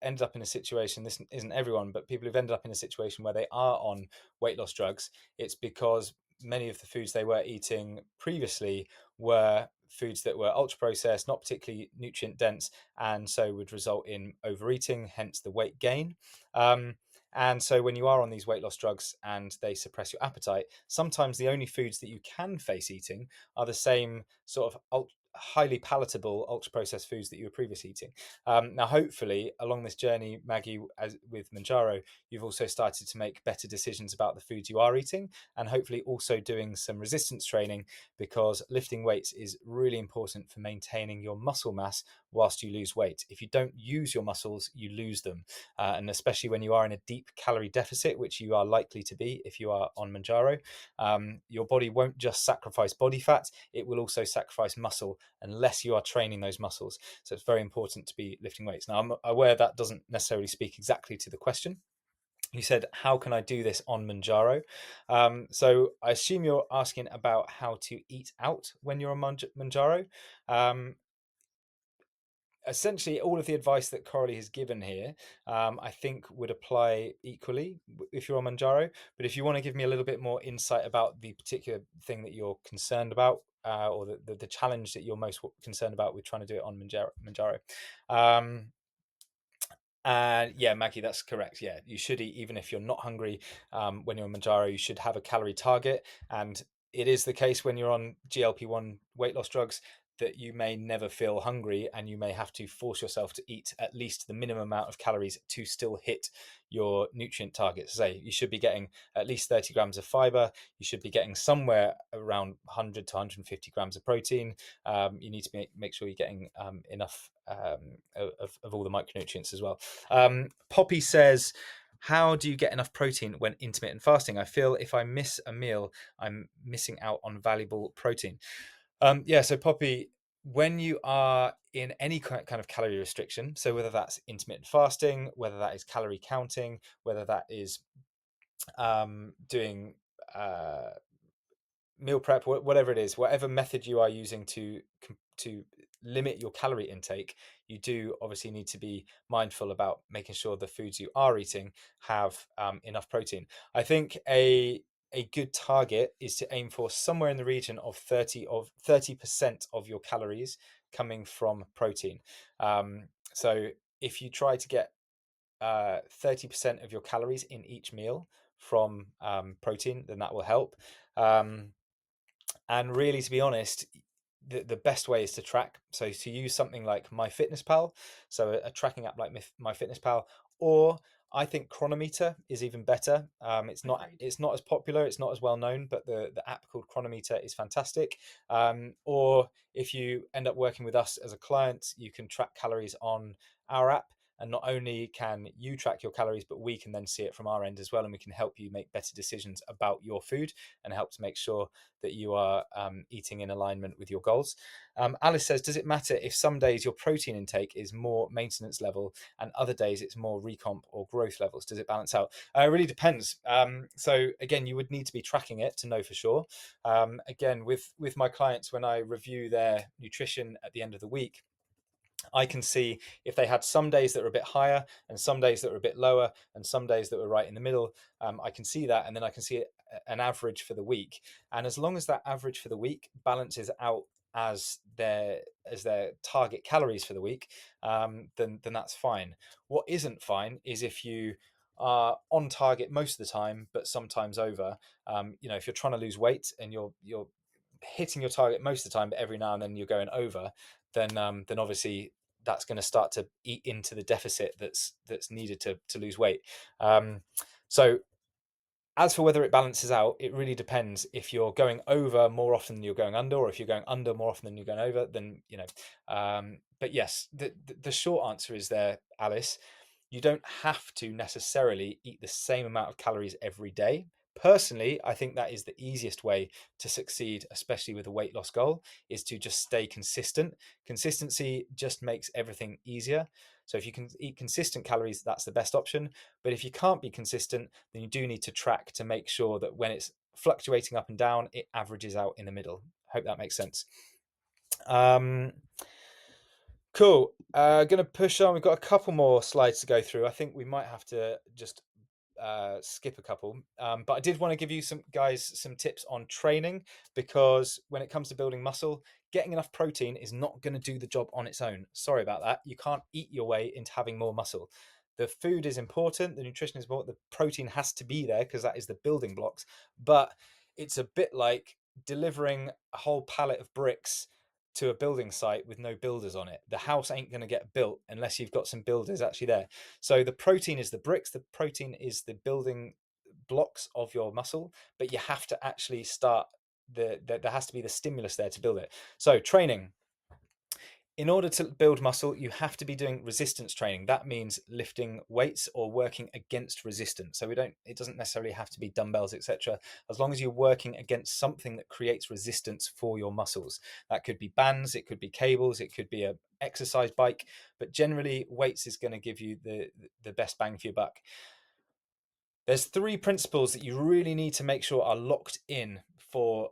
ended up in a situation, this isn't everyone, but people who've ended up in a situation where they are on weight loss drugs, it's because many of the foods they were eating previously were foods that were ultra processed, not particularly nutrient dense, and so would result in overeating, hence the weight gain. And so when you are on these weight loss drugs and they suppress your appetite, sometimes the only foods that you can face eating are the same sort of highly palatable ultra processed foods that you were previously eating. Now, hopefully, along this journey, Maggie, as with Manjaro, you've also started to make better decisions about the foods you are eating, and hopefully also doing some resistance training, because lifting weights is really important for maintaining your muscle mass whilst you lose weight. If you don't use your muscles, you lose them, and especially when you are in a deep calorie deficit, which you are likely to be if you are on Manjaro, your body won't just sacrifice body fat, it will also sacrifice muscle unless you are training those muscles. So it's very important to be lifting weights. Now, I'm aware that doesn't necessarily speak exactly to the question. You said, how can I do this on Manjaro? So I assume you're asking about how to eat out when you're on Manjaro. Essentially, all of the advice that Coralie has given here, I think would apply equally if you're on Manjaro. But if you want to give me a little bit more insight about the particular thing that you're concerned about, or the challenge that you're most concerned about with trying to do it on Manjaro. And yeah, Maggie, that's correct. Yeah, you should eat even if you're not hungry. When you're on Manjaro, you should have a calorie target. And it is the case when you're on GLP-1 weight loss drugs that you may never feel hungry, and you may have to force yourself to eat at least the minimum amount of calories to still hit your nutrient targets. Say you should be getting at least 30 grams of fiber. You should be getting somewhere around 100 to 150 grams of protein. You need to make sure you're getting enough of all the micronutrients as well. Poppy says, how do you get enough protein when intermittent fasting? I feel if I miss a meal, I'm missing out on valuable protein. Yeah, so Poppy, when you are in any kind of calorie restriction, so whether that's intermittent fasting, whether that is calorie counting, whether that is doing meal prep, whatever it is, whatever method you are using to limit your calorie intake, you do obviously need to be mindful about making sure the foods you are eating have enough protein. I think a good target is to aim for somewhere in the region of 30% of your calories coming from protein. So if you try to get 30% of your calories in each meal from protein, then that will help. And really, to be honest, the best way is to track. So to use something like MyFitnessPal, so a tracking app like MyFitnessPal, or I think Chronometer is even better. It's not as popular, it's not as well known, but the app called Chronometer is fantastic. Or if you end up working with us as a client, you can track calories on our app. And not only can you track your calories, but we can then see it from our end as well, and we can help you make better decisions about your food and help to make sure that you are eating in alignment with your goals. Alice says, does it matter if some days your protein intake is more maintenance level and other days it's more recomp or growth levels? Does it balance out? It really depends. So again, you would need to be tracking it to know for sure. Again, with my clients, when I review their nutrition at the end of the week, I can see if they had some days that were a bit higher and some days that were a bit lower and some days that were right in the middle. I can see that, and then I can see an average for the week. And as long as that average for the week balances out as their target calories for the week, then that's fine. What isn't fine is if you are on target most of the time, but sometimes over. If you're trying to lose weight and you're hitting your target most of the time, but every now and then you're going over, then obviously that's going to start to eat into the deficit that's needed to lose weight. So as for whether it balances out, it really depends. If you're going over more often than you're going under, or if you're going under more often than you're going over, then but yes, the short answer is there, Alice. You don't have to necessarily eat the same amount of calories every day. Personally, I think that is the easiest way to succeed, especially with a weight loss goal, is to just stay consistent. Consistency just makes everything easier. So if you can eat consistent calories, that's the best option. But if you can't be consistent, then you do need to track to make sure that when it's fluctuating up and down, it averages out in the middle. Hope that makes sense. Cool. Gonna push on. We've got a couple more slides to go through. I think we might have to just skip a couple, but I did want to give you some tips on training, because when it comes to building muscle, getting enough protein is not going to do the job on its own. Sorry about that. You can't eat your way into having more muscle. The food is important, the nutrition is important, the protein has to be there because that is the building blocks, but it's a bit like delivering a whole pallet of bricks to a building site with no builders on it. The house ain't going to get built unless you've got some builders actually there. So the protein is the bricks, the protein is the building blocks of your muscle, but you have to actually start there has to be the stimulus there to build it. So training. In order to build muscle, you have to be doing resistance training. That means lifting weights or working against resistance. So it doesn't necessarily have to be dumbbells, etc. As long as you're working against something that creates resistance for your muscles. That could be bands, it could be cables, it could be an exercise bike, but generally weights is going to give you the best bang for your buck. There's 3 principles that you really need to make sure are locked in for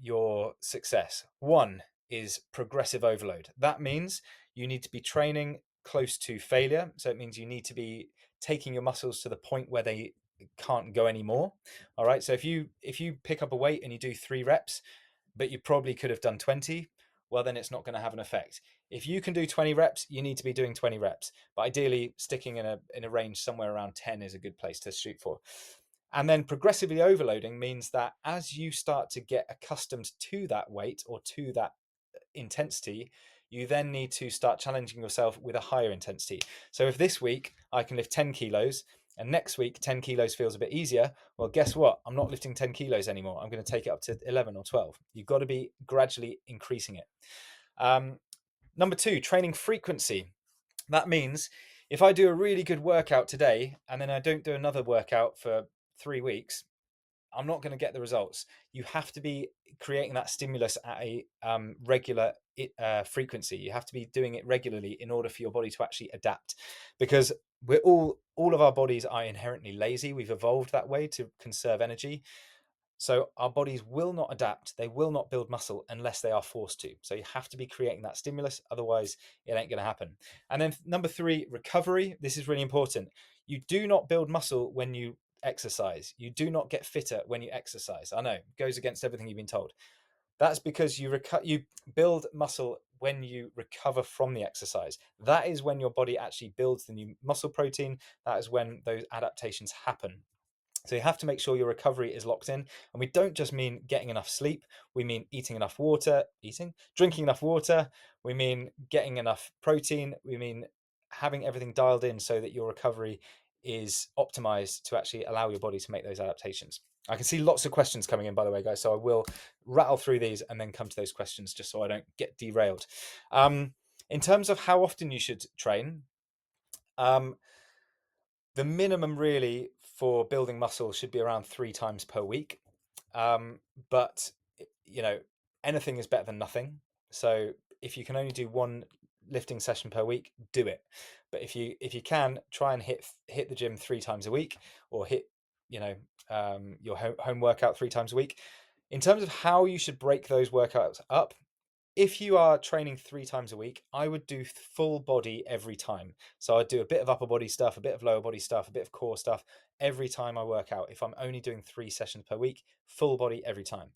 your success. 1 is progressive overload. That means you need to be training close to failure. So it means you need to be taking your muscles to the point where they can't go anymore. All right. So if you pick up a weight and you do 3 reps, but you probably could have done 20, well, then it's not going to have an effect. If you can do 20 reps, you need to be doing 20 reps. But ideally, sticking in a range somewhere around 10 is a good place to shoot for. And then progressively overloading means that as you start to get accustomed to that weight or to that intensity, you then need to start challenging yourself with a higher intensity. So if this week I can lift 10 kilos and next week 10 kilos feels a bit easier, well, guess what? I'm not lifting 10 kilos anymore. I'm going to take it up to 11 or 12. You've got to be gradually increasing it. Number 2, training frequency. That means if I do a really good workout today and then I don't do another workout for 3 weeks, I'm not going to get the results. You have to be creating that stimulus at a regular frequency. You have to be doing it regularly in order for your body to actually adapt, because we're all of our bodies are inherently lazy. We've evolved that way to conserve energy. So our bodies will not adapt. They will not build muscle unless they are forced to. So you have to be creating that stimulus. Otherwise, it ain't going to happen. And then number 3, recovery. This is really important. You do not build muscle when you exercise. You do not get fitter when you exercise. I know it goes against everything you've been told. That's because you build muscle when you recover from the exercise. That is when your body actually builds the new muscle protein. That is when those adaptations happen. So you have to make sure your recovery is locked in. And we don't just mean getting enough sleep. We mean drinking enough water. We mean getting enough protein. We mean having everything dialed in so that your recovery is optimized to actually allow your body to make those adaptations. I can see lots of questions coming in, by the way, guys. So I will rattle through these and then come to those questions just so I don't get derailed. In terms of how often you should train, the minimum really for building muscle should be around 3 times per week. But anything is better than nothing. So if you can only do 1 lifting session per week, do it. But if you can, try and hit the gym 3 times a week, or hit your home workout 3 times a week. In terms of how you should break those workouts up, if you are training 3 times a week, I would do full body every time. So I'd do a bit of upper body stuff, a bit of lower body stuff, a bit of core stuff every time I work out. If I'm only doing 3 sessions per week, full body every time.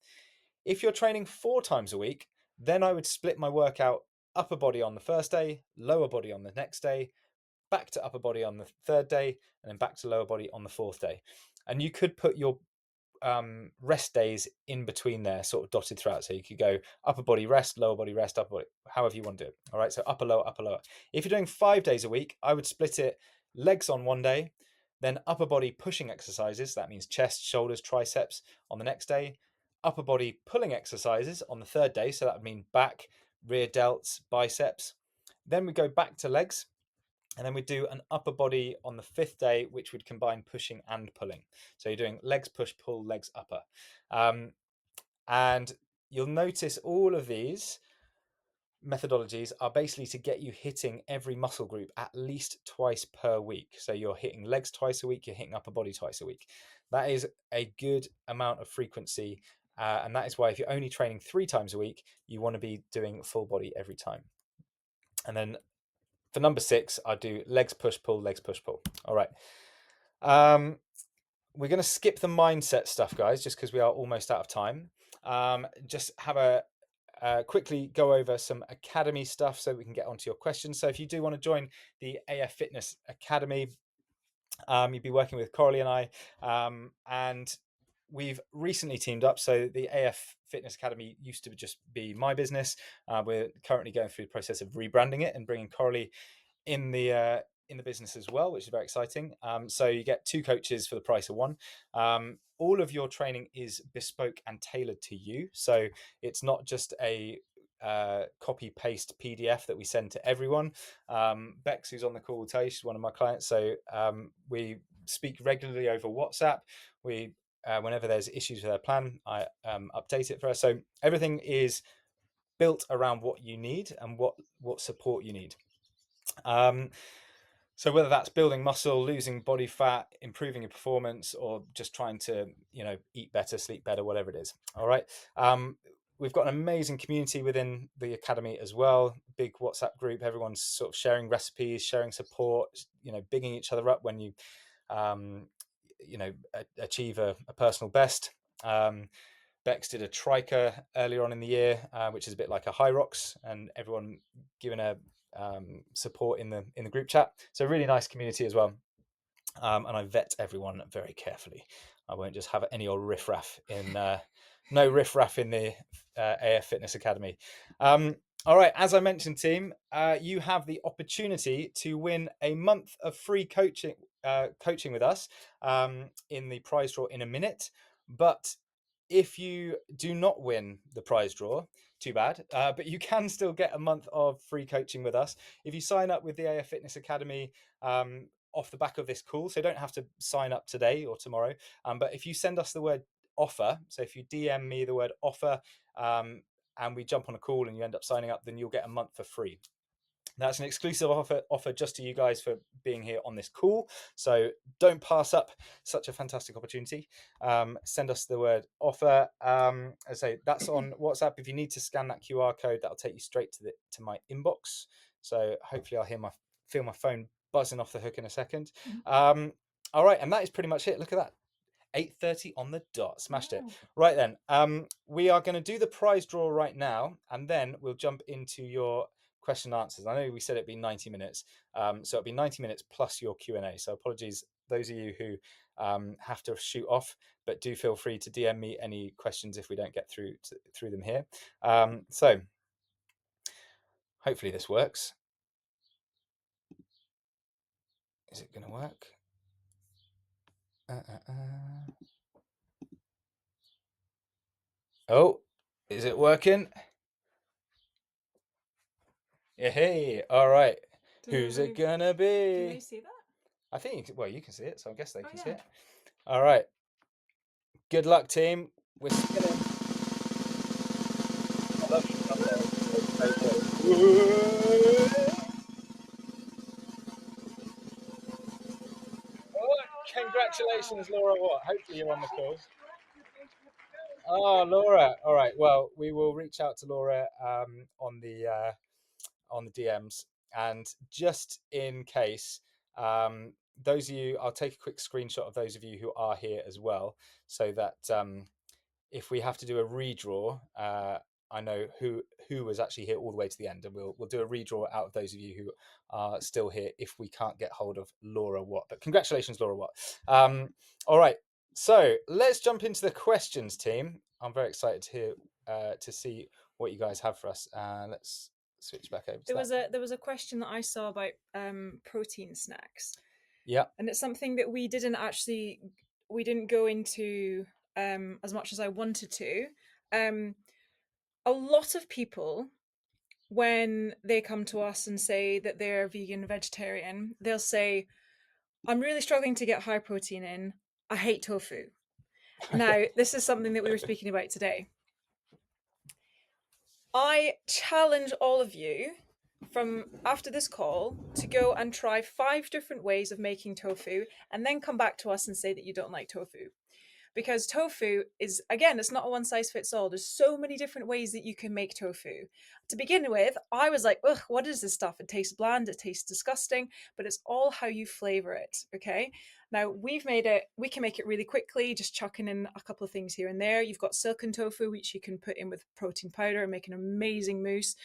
If you're training 4 times a week, Then I would split my workout: upper body on the first day, lower body on the next day, back to upper body on the third day, and then back to lower body on the fourth day. And you could put your rest days in between there, sort of dotted throughout. So you could go upper body rest, lower body rest, upper body, however you want to do it. All right, so upper, lower, upper, lower. If you're doing 5 days a week, I would split it: legs on one day, then upper body pushing exercises. That means chest, shoulders, triceps on the next day. Upper body pulling exercises on the third day. So that would mean back, rear delts, biceps. Then we go back to legs. And then we do an upper body on the fifth day, which would combine pushing and pulling. So you're doing legs push, pull, legs upper. And you'll notice all of these methodologies are basically to get you hitting every muscle group at least twice per week. So you're hitting legs twice a week, you're hitting upper body twice a week. That is a good amount of frequency. And that is why if you're only training 3 times a week, you want to be doing full body every time. And then for number 6, I do legs push pull, legs push pull. All right. We're going to skip the mindset stuff, guys, just because we are almost out of time. Just have a quickly go over some academy stuff so we can get onto your questions. So if you do want to join the AF Fitness Academy, you'd be working with Coralie and I, and we've recently teamed up. So the AF Fitness Academy used to just be my business. We're currently going through the process of rebranding it and bringing Coralie in the business as well, which is very exciting. So you get 2 coaches for the price of 1. All of your training is bespoke and tailored to you. So it's not just a copy paste PDF that we send to everyone. Bex, who's on the call, will tell you, she's one of my clients. So we speak regularly over WhatsApp. We whenever there's issues with her plan, I update it for her. So everything is built around what you need and what support you need. So whether that's building muscle, losing body fat, improving your performance, or just trying to, eat better, sleep better, whatever it is. All right. We've got an amazing community within the academy as well. Big WhatsApp group. Everyone's sort of sharing recipes, sharing support, bigging each other up when you, achieve a personal best. Bex did a triker earlier on in the year, which is a bit like a high rocks, and everyone giving a support in the group chat. So really nice community as well. And I vet everyone very carefully. I won't just have any old riffraff in no riffraff in the AF Fitness Academy. All right, as I mentioned, team, you have the opportunity to win a month of free coaching with us in the prize draw in a minute. But if you do not win the prize draw, too bad, but you can still get a month of free coaching with us if you sign up with the AF Fitness Academy off the back of this call. So you don't have to sign up today or tomorrow, but if you send us the word offer, so if you DM me the word offer and we jump on a call and you end up signing up, then you'll get a month for free. That's an exclusive offer just to you guys for being here on this call. So don't pass up such a fantastic opportunity. Send us the word offer. As I say, that's on WhatsApp. If you need to scan that QR code, that'll take you straight to my inbox. So hopefully I'll feel my phone buzzing off the hook in a second. All right, and that is pretty much it. Look at that. 8:30 on the dot. Smashed it. Right then, we are going to do the prize draw right now, and then we'll jump into your question and answers. I know we said it'd be 90 minutes, so it'll be 90 minutes plus your Q&A. So apologies those of you who have to shoot off, but do feel free to DM me any questions if we don't get through them here. So hopefully this works. Is it going to work? Oh, is it working? Yeah, hey, all right. Who's it gonna be? Can they see that? I think, you can see it, so I guess they can see yeah. it. All right. Good luck, team. We're spinning. Congratulations, Laura. Hopefully you're on the call. Oh, Laura. All right. Well, we will reach out to Laura on the DMs, and just in case, those of you, I'll take a quick screenshot of those of you who are here as well, so that if we have to do a redraw, I know who was actually here all the way to the end, and we'll do a redraw out of those of you who are still here if we can't get hold of Laura Watt. But congratulations, Laura Watt. All right, so let's jump into the questions, team. I'm very excited to hear to see what you guys have for us. Let's switch back over to There was a question that I saw about protein snacks. Yeah. And it's something that we didn't go into as much as I wanted to. A lot of people, when they come to us and say that they're vegan, vegetarian, they'll say, I'm really struggling to get high protein in. I hate tofu. Now, this is something that we were speaking about today. I challenge all of you from after this call to go and try 5 different ways of making tofu and then come back to us and say that you don't like tofu. Because tofu is, again, it's not a one size fits all. There's so many different ways that you can make tofu. To begin with, I was like, ugh, what is this stuff? It tastes bland, it tastes disgusting, but it's all how you flavor it, okay? Now, we can make it really quickly, just chucking in a couple of things here and there. You've got silken tofu, which you can put in with protein powder and make an amazing mousse.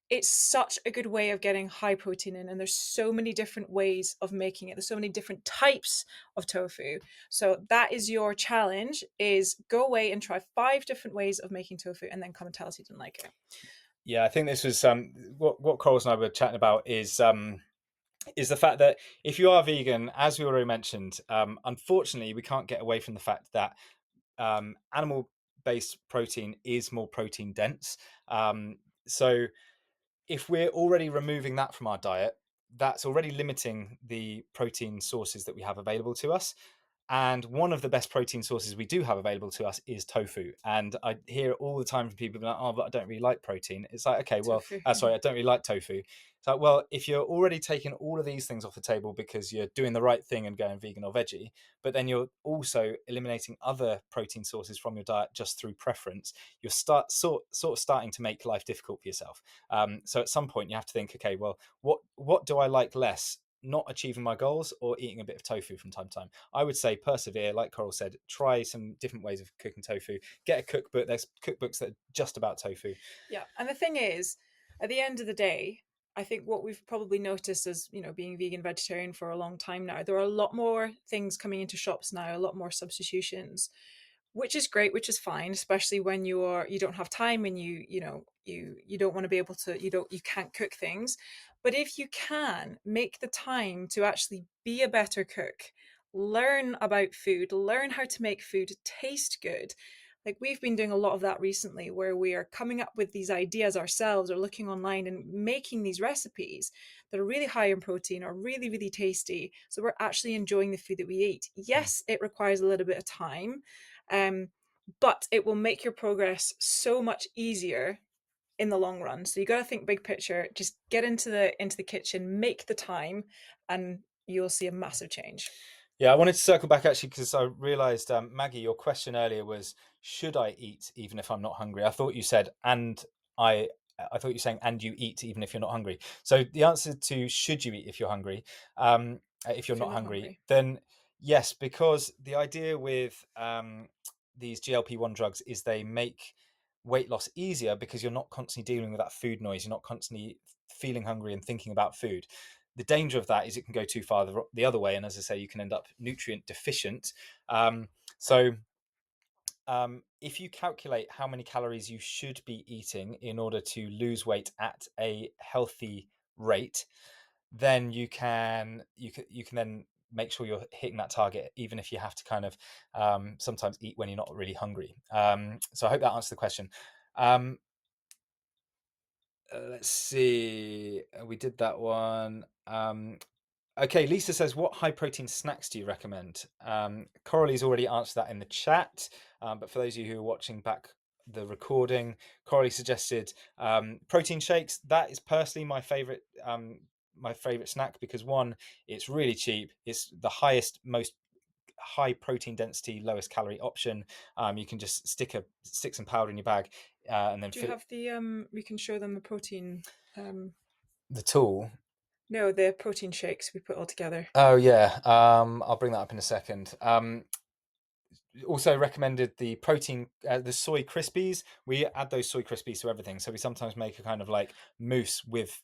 It's such a good way of getting high protein in, and there's so many different ways of making it. There's so many different types of tofu. So that is your challenge, is go away and try 5 different ways of making tofu and then come and tell us you didn't like it. Yeah, I think this was what Corals and I were chatting about is the fact that if you are vegan, as we already mentioned, unfortunately we can't get away from the fact that animal-based protein is more protein dense. So if we're already removing that from our diet, that's already limiting the protein sources that we have available to us. And one of the best protein sources we do have available to us is tofu. And I hear all the time from people like, oh, but I don't really like protein. It's like, okay, well, sorry, I don't really like tofu. It's like, well, if you're already taking all of these things off the table because you're doing the right thing and going vegan or veggie, but then you're also eliminating other protein sources from your diet just through preference, you're sort of starting to make life difficult for yourself. So at some point you have to think, okay, well, what do I like less? Not achieving my goals or eating a bit of tofu from time to time? I would say persevere, like Coral said, try some different ways of cooking tofu, get a cookbook. There's cookbooks that are just about tofu. Yeah, and the thing is, at the end of the day, I think what we've probably noticed as, being vegan, vegetarian for a long time now, there are a lot more things coming into shops now, a lot more substitutions, which is great, which is fine, especially when you don't have time and you don't want to be able to, you can't cook things. But if you can make the time to actually be a better cook, learn about food, learn how to make food taste good. Like, we've been doing a lot of that recently, where we are coming up with these ideas ourselves or looking online and making these recipes that are really high in protein or really, really tasty. So we're actually enjoying the food that we eat. Yes, it requires a little bit of time, but it will make your progress so much easier in the long run. So you got to think big picture. Just get into the kitchen, make the time, and you'll see a massive change. Yeah, I wanted to circle back actually because I realised, Maggie, your question earlier was, should I eat even if I'm not hungry? I thought you said, and I thought you were saying, and you eat even if you're not hungry. So the answer to should you eat if you're hungry, if you're not hungry, then yes, because the idea with these GLP-1 drugs is they make weight loss easier because you're not constantly dealing with that food noise. You're not constantly feeling hungry and thinking about food. The danger of that is it can go too far the other way, and as I say, you can end up nutrient deficient. So if you calculate how many calories you should be eating in order to lose weight at a healthy rate, then you can then make sure you're hitting that target, even if you have to kind of sometimes eat when you're not really hungry. So I hope that answers the question. Let's see. We did that one. Okay, Lisa says, what high protein snacks do you recommend? Coralie's already answered that in the chat, but for those of you who are watching back the recording, Coralie suggested protein shakes. That is personally my favorite snack because, one, it's really cheap. It's the most high protein density, lowest calorie option. You can just stick some powder in your bag and then do you have the we can show them the protein the tool. No, the protein shakes we put all together. Oh yeah, I'll bring that up in a second. also recommended the protein, the soy crispies. We add those soy crispies to everything, so we sometimes make a kind of like mousse with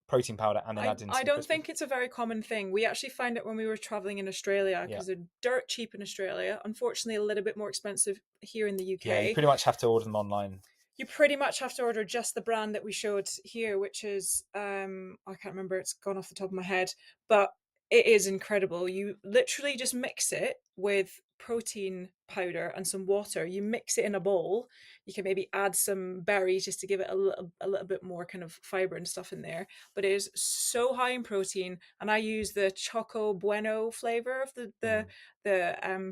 protein powder and then add in I some don't crispies. think it's a very common thing. We actually found it when we were traveling in Australia Yeah. because they're dirt cheap in Australia. Unfortunately, a little bit more expensive here in the Yeah, you UK. pretty much have to order them online. You pretty much have to order just the brand that we showed here, which is I can't remember, it's gone off the top of my head, but it is incredible. You literally just mix it with protein powder and some water. You mix it in a bowl. You can maybe add some berries just to give it a little bit more kind of fiber and stuff in there. But it is so high in protein, and I use the Choco Bueno flavor of the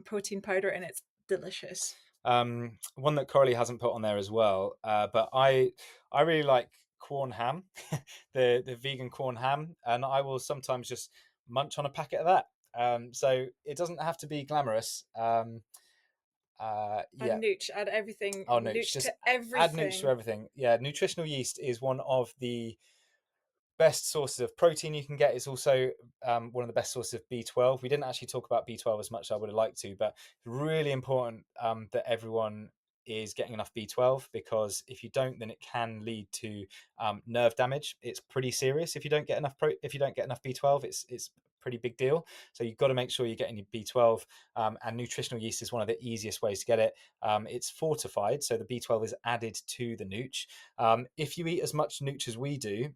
protein powder, and it's delicious. One that Coralie hasn't put on there as well, but I really like Quorn ham, the vegan Quorn ham, and I will sometimes just munch on a packet of that. So it doesn't have to be glamorous. Yeah. And nooch, add everything, Oh, nooch. nooch Just to add nooch to everything. everything. Yeah, nutritional yeast is one of the best sources of protein you can get. Is also one of the best sources of B12. We didn't actually talk about B12 as much as I would have liked to, but it's really important that everyone is getting enough B12, because if you don't, then it can lead to nerve damage. It's pretty serious if you don't get enough if you don't get enough B12. It's a pretty big deal. So you've got to make sure you're getting your B12, and nutritional yeast is one of the easiest ways to get it. It's fortified, so the B12 is added to the nooch. If you eat as much nooch as we do,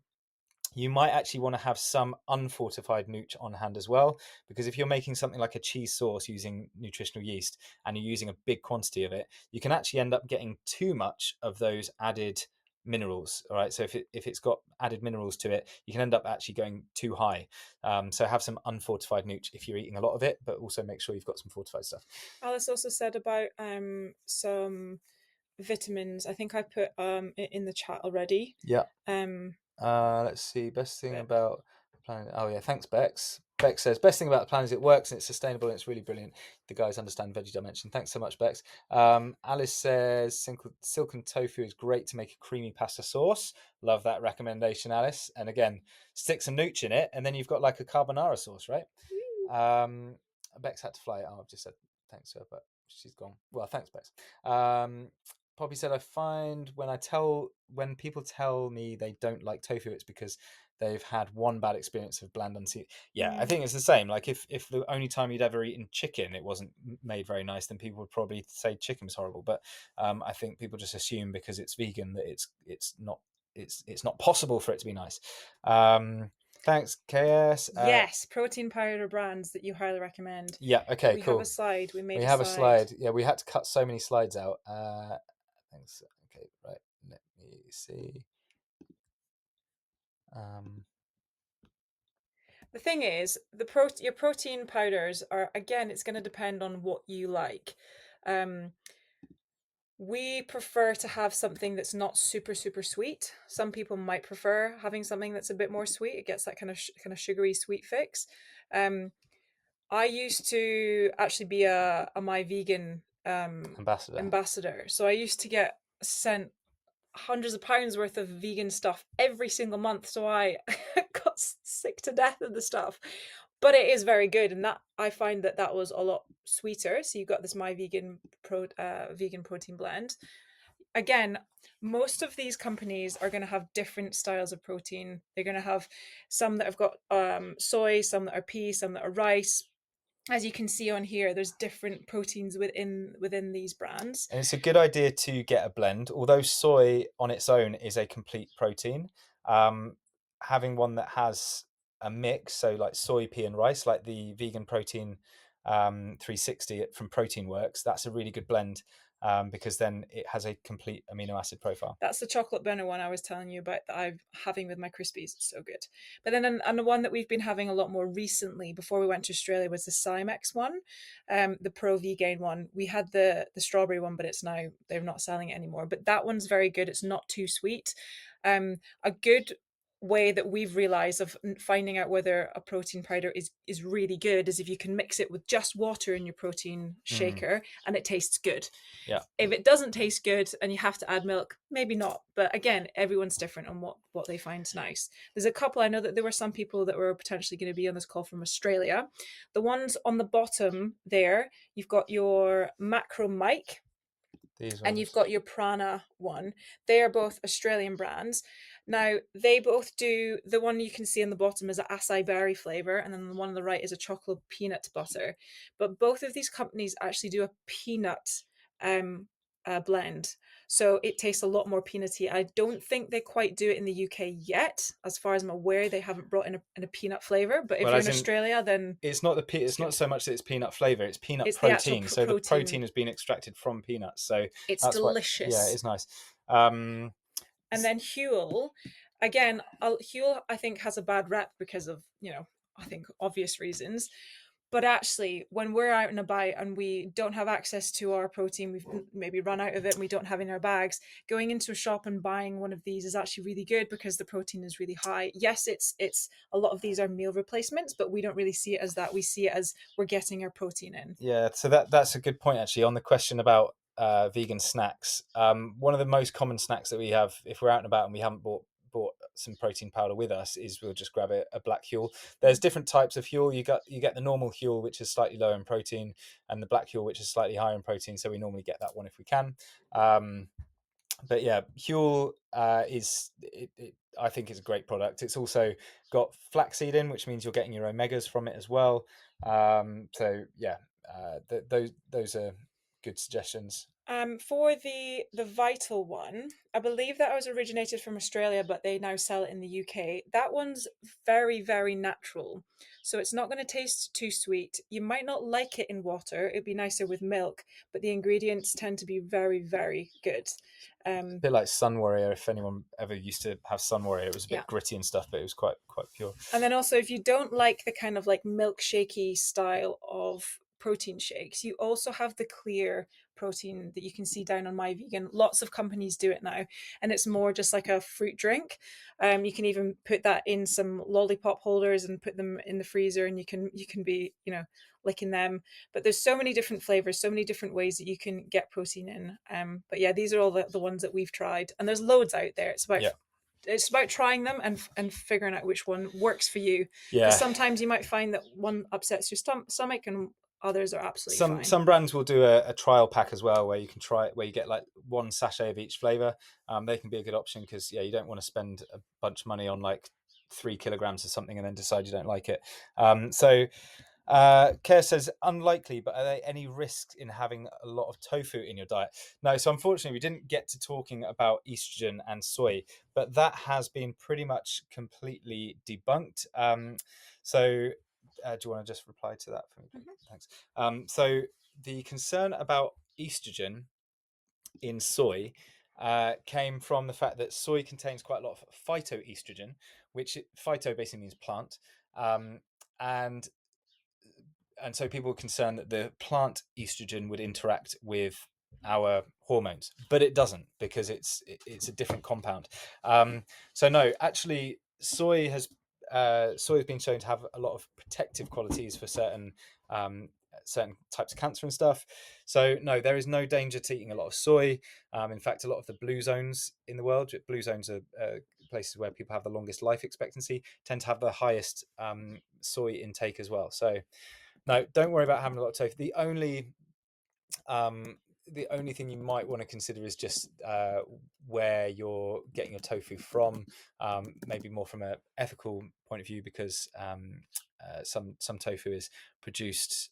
you might actually want to have some unfortified nooch on hand as well, because if you're making something like a cheese sauce using nutritional yeast and you're using a big quantity of it, you can actually end up getting too much of those added minerals. All right, so if it's got added minerals to it, you can end up actually going too high. So have some unfortified nooch if you're eating a lot of it, but also make sure you've got some fortified stuff. Alice also said about some vitamins. I think I put in the chat already. Yeah. Um, Let's see. Best thing about the planet. Oh yeah, thanks, Bex. Bex says best thing about the planet is it works and it's sustainable and it's really brilliant. The guys understand veggie dimension. Thanks so much, Bex. Alice says silken tofu is great to make a creamy pasta sauce. Love that recommendation, Alice. And again, stick some nooch in it, and then you've got like a carbonara sauce, right? Bex had to fly. Oh, I've just said thanks to her, but she's gone. Well, thanks, Bex. Poppy said, I find when people tell me they don't like tofu, it's because they've had one bad experience of bland unseasoned. Yeah, I think it's the same. Like if the only time you'd ever eaten chicken, it wasn't made very nice, then people would probably say chicken was horrible. But I think people just assume because it's vegan that it's not possible for it to be nice. Thanks, KS. yes, protein powder brands that you highly recommend. Yeah. Okay. We Cool. have a slide. We made We a have slide. a slide. Yeah, we had to cut so many slides out. Thanks. Okay, right. Let me see. The thing is, your protein powders are, again, it's going to depend on what you like. We prefer to have something that's not super sweet. Some people might prefer having something that's a bit more sweet. It gets that kind of sugary sweet fix. I used to actually be a my vegan ambassador. So I used to get sent hundreds of pounds worth of vegan stuff every single month. So I got sick to death of the stuff. But it is very good, and that I find that was a lot sweeter. So you got this my vegan vegan protein blend. Again, most of these companies are going to have different styles of protein. They're going to have some that have got soy, some that are pea, some that are rice. As you can see on here, there's different proteins within these brands. And it's a good idea to get a blend. Although soy on its own is a complete protein, having one that has a mix, so like soy, pea, and rice, like the vegan protein 360 from Protein Works, that's a really good blend. Because then it has a complete amino acid profile. That's the chocolate bunner one I was telling you about that I'm having with my Crispies. It's so good. But then and the one that we've been having a lot more recently before we went to Australia was the Cymex one, the Pro Vegan one. We had the strawberry one, but it's now, they're not selling it anymore. But that one's very good. It's not too sweet. A good way that we've realized of finding out whether a protein powder is really good is if you can mix it with just water in your protein shaker and it tastes good. Yeah. If it doesn't taste good and you have to add milk, maybe not. But again, everyone's different on what they find nice. There's a couple, I know that there were some people that were potentially going to be on this call from Australia. The ones on the bottom there, you've got your Macro Mike These and ones. you've got your Prana one. They are both Australian brands. Now, they both do, the one you can see on the bottom is an acai berry flavor, and then the one on the right is a chocolate peanut butter. But both of these companies actually do a peanut blend. So it tastes a lot more peanutty. I don't think they quite do it in the UK yet. As far as I'm aware, they haven't brought in a peanut flavor. But if Well, you're as in in, Australia, then it's not it's not good. so much that it's peanut flavor, it's peanut It's the actual protein. So the protein. protein has been extracted from peanuts. So It's that's what, yeah, delicious. it's nice. And then Huel, again, Huel I think has a bad rep because of, I think obvious reasons. But actually, when we're out and about and we don't have access to our protein, we've maybe run out of it and we don't have it in our bags, going into a shop and buying one of these is actually really good because the protein is really high. Yes, it's a lot of these are meal replacements, but we don't really see it as that. We see it as we're getting our protein in. Yeah, so that's a good point actually on the question about vegan snacks. One of the most common snacks that we have if we're out and about and we haven't bought some protein powder with us is we'll just grab a black Huel. There's different types of Huel. You get the normal Huel, which is slightly lower in protein, and the black Huel, which is slightly higher in protein. So we normally get that one if we can. But yeah, Huel I think it's a great product. It's also got flaxseed in, which means you're getting your omegas from it as well. So yeah, those are good suggestions. For the Vital one, I believe that was originated from Australia, but they now sell it in the UK. That one's very, very natural. So it's not going to taste too sweet. You might not like it in water. It'd be nicer with milk, but the ingredients tend to be very, very good. A bit like Sun Warrior. If anyone ever used to have Sun Warrior, it was a bit Yeah. gritty and stuff, but it was quite pure. And then also, if you don't like the kind of like milkshakey style of protein shakes, you also have the clear protein that you can see down on My Vegan. Lots of companies do it now, and it's more just like a fruit drink. You can even put that in some lollipop holders and put them in the freezer, and you can be licking them. But there's so many different flavors, so many different ways that you can get protein in. But yeah, these are all the ones that we've tried, and there's loads out there. It's about trying them and figuring out which one works for you. Yeah. Because sometimes you might find that one upsets your stomach and others are absolutely fine. Some brands will do a trial pack as well, where you can try it, where you get like one sachet of each flavor. They can be a good option because you don't want to spend a bunch of money on like 3 kilograms of something and then decide you don't like it. Kerr says unlikely, but are there any risks in having a lot of tofu in your diet? No, so unfortunately we didn't get to talking about estrogen and soy, but that has been pretty much completely debunked. Do you want to just reply to that for me? Thanks. So the concern about estrogen in soy came from the fact that soy contains quite a lot of phytoestrogen, which phyto basically means plant, and so people were concerned that the plant estrogen would interact with our hormones, but it doesn't because it's a different compound. So no, actually, soy has been shown to have a lot of protective qualities for certain types of cancer and stuff. So no, there is no danger to eating a lot of soy. In fact, a lot of the blue zones in the world, blue zones are places where people have the longest life expectancy, tend to have the highest soy intake as well. So no, don't worry about having a lot of tofu. The only thing you might want to consider is just where you're getting your tofu from, maybe more from an ethical point of view, because some tofu is produced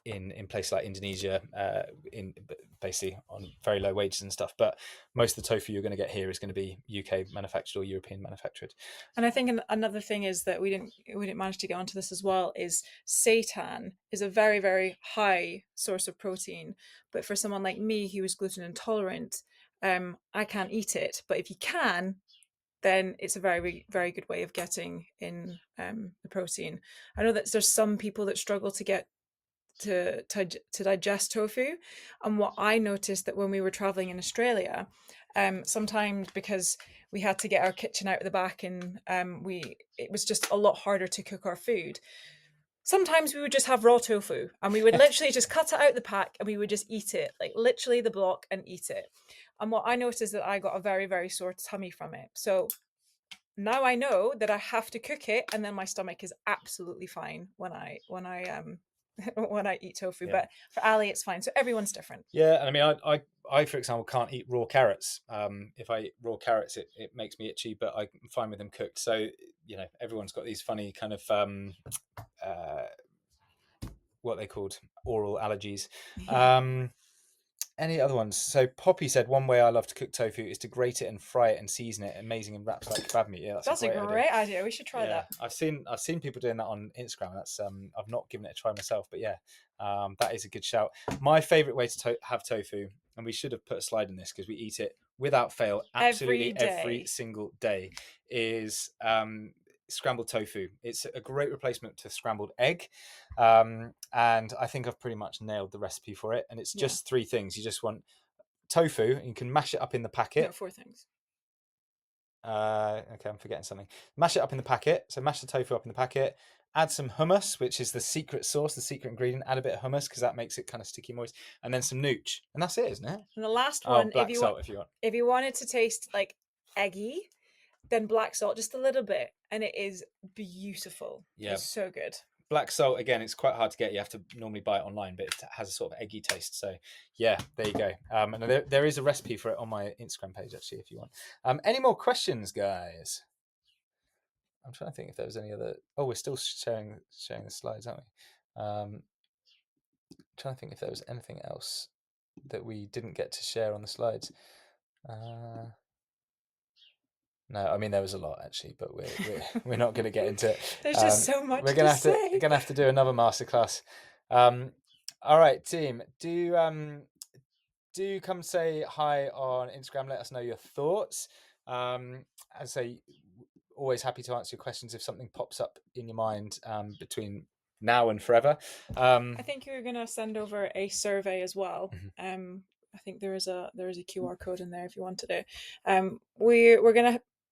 in places like Indonesia, in basically on very low wages and stuff. But most of the tofu you're going to get here is going to be UK manufactured or European manufactured. And I think another thing is that we didn't manage to get onto this as well. Is seitan is a very, very high source of protein, but for someone like me who is gluten intolerant, I can't eat it. But if you can, then it's a very, very good way of getting in the protein. I know that there's some people that struggle to get to digest tofu. And what I noticed that when we were traveling in Australia, sometimes because we had to get our kitchen out of the back and it was just a lot harder to cook our food. Sometimes we would just have raw tofu and we would literally just cut it out the pack and we would just eat it, like literally the block, and eat it. And what I noticed is that I got a very, very sore tummy from it. So now I know that I have to cook it, and then my stomach is absolutely fine when I when I eat tofu. Yeah. But for Ali, it's fine. So everyone's different. Yeah, and I mean, I for example can't eat raw carrots. If I eat raw carrots, it makes me itchy, but I'm fine with them cooked. So everyone's got these funny kind of what they called oral allergies. Any other ones? So Poppy said one way I love to cook tofu is to grate it and fry it and season it, amazing in wraps like kebab meat. Yeah, That's a great idea. We should try that. I've seen people doing that on Instagram. That's I've not given it a try myself, but yeah, that is a good shout. My favorite way to have tofu, and we should have put a slide in this because we eat it without fail absolutely every single day, is scrambled tofu. It's a great replacement to scrambled egg, and I think I've pretty much nailed the recipe for it. And it's just 3 things. You just want tofu, and you can mash it up in the packet. No, 4 things. Okay, I'm forgetting something. Mash it up in the packet. So mash the tofu up in the packet. Add some hummus, which is the secret sauce, the secret ingredient. Add a bit of hummus because that makes it kind of sticky moist, and then some nooch, and that's it, isn't it? And the last one, black salt if you want. If you want it to taste like eggy, then black salt, just a little bit, and it is beautiful. Yeah, it's so good. Black salt, again, it's quite hard to get. You have to normally buy it online, but it has a sort of eggy taste. So yeah, there you go. And there is a recipe for it on my Instagram page actually, if you want. Any more questions, guys? I'm trying to think if there was any other. Oh, we're still sharing the slides, aren't we? Trying to think if there was anything else that we didn't get to share on the slides. No, I mean there was a lot actually, but we're not going to get into it. There's just so much. We're gonna have to do another masterclass. All right, team, do come say hi on Instagram. Let us know your thoughts. As I say, always happy to answer your questions if something pops up in your mind between now and forever. I think you're going to send over a survey as well. I think there is a QR code in there if you wanted it.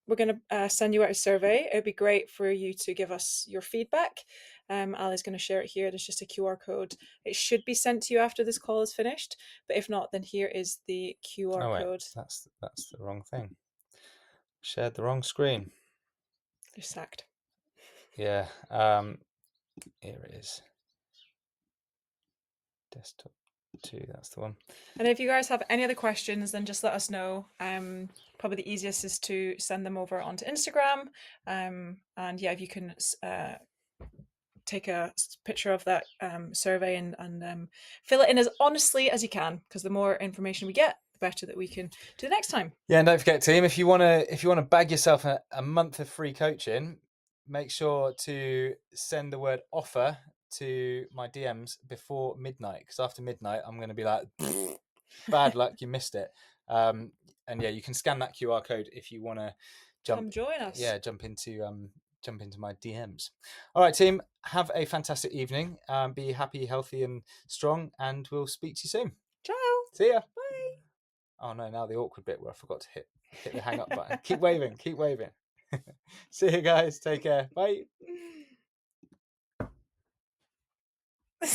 We're gonna send you out a survey. It'd be great for you to give us your feedback. Ali's going to share it here. There's just a QR code. It should be sent to you after this call is finished, but if not, then here is the QR code. That's the wrong thing. Shared the wrong screen. You're sacked. Yeah. Here it is. Desktop 2, that's the one. And if you guys have any other questions, then just let us know. Probably the easiest is to send them over onto Instagram. And yeah, if you can take a picture of that survey and fill it in as honestly as you can, because the more information we get, the better that we can do the next time. Yeah, and don't forget, team, if you want to bag yourself a month of free coaching, make sure to send the word offer to my DMs before midnight, because after midnight I'm going to be like, bad luck, you missed it. And yeah, you can scan that QR code if you want to come join us. Yeah, jump into my DMs. All right, team, have a fantastic evening. Be happy, healthy, and strong, and we'll speak to you soon. Ciao. See ya. Bye. Oh no, now the awkward bit where I forgot to hit the hang up button. Keep waving. See you guys. Take care. Bye.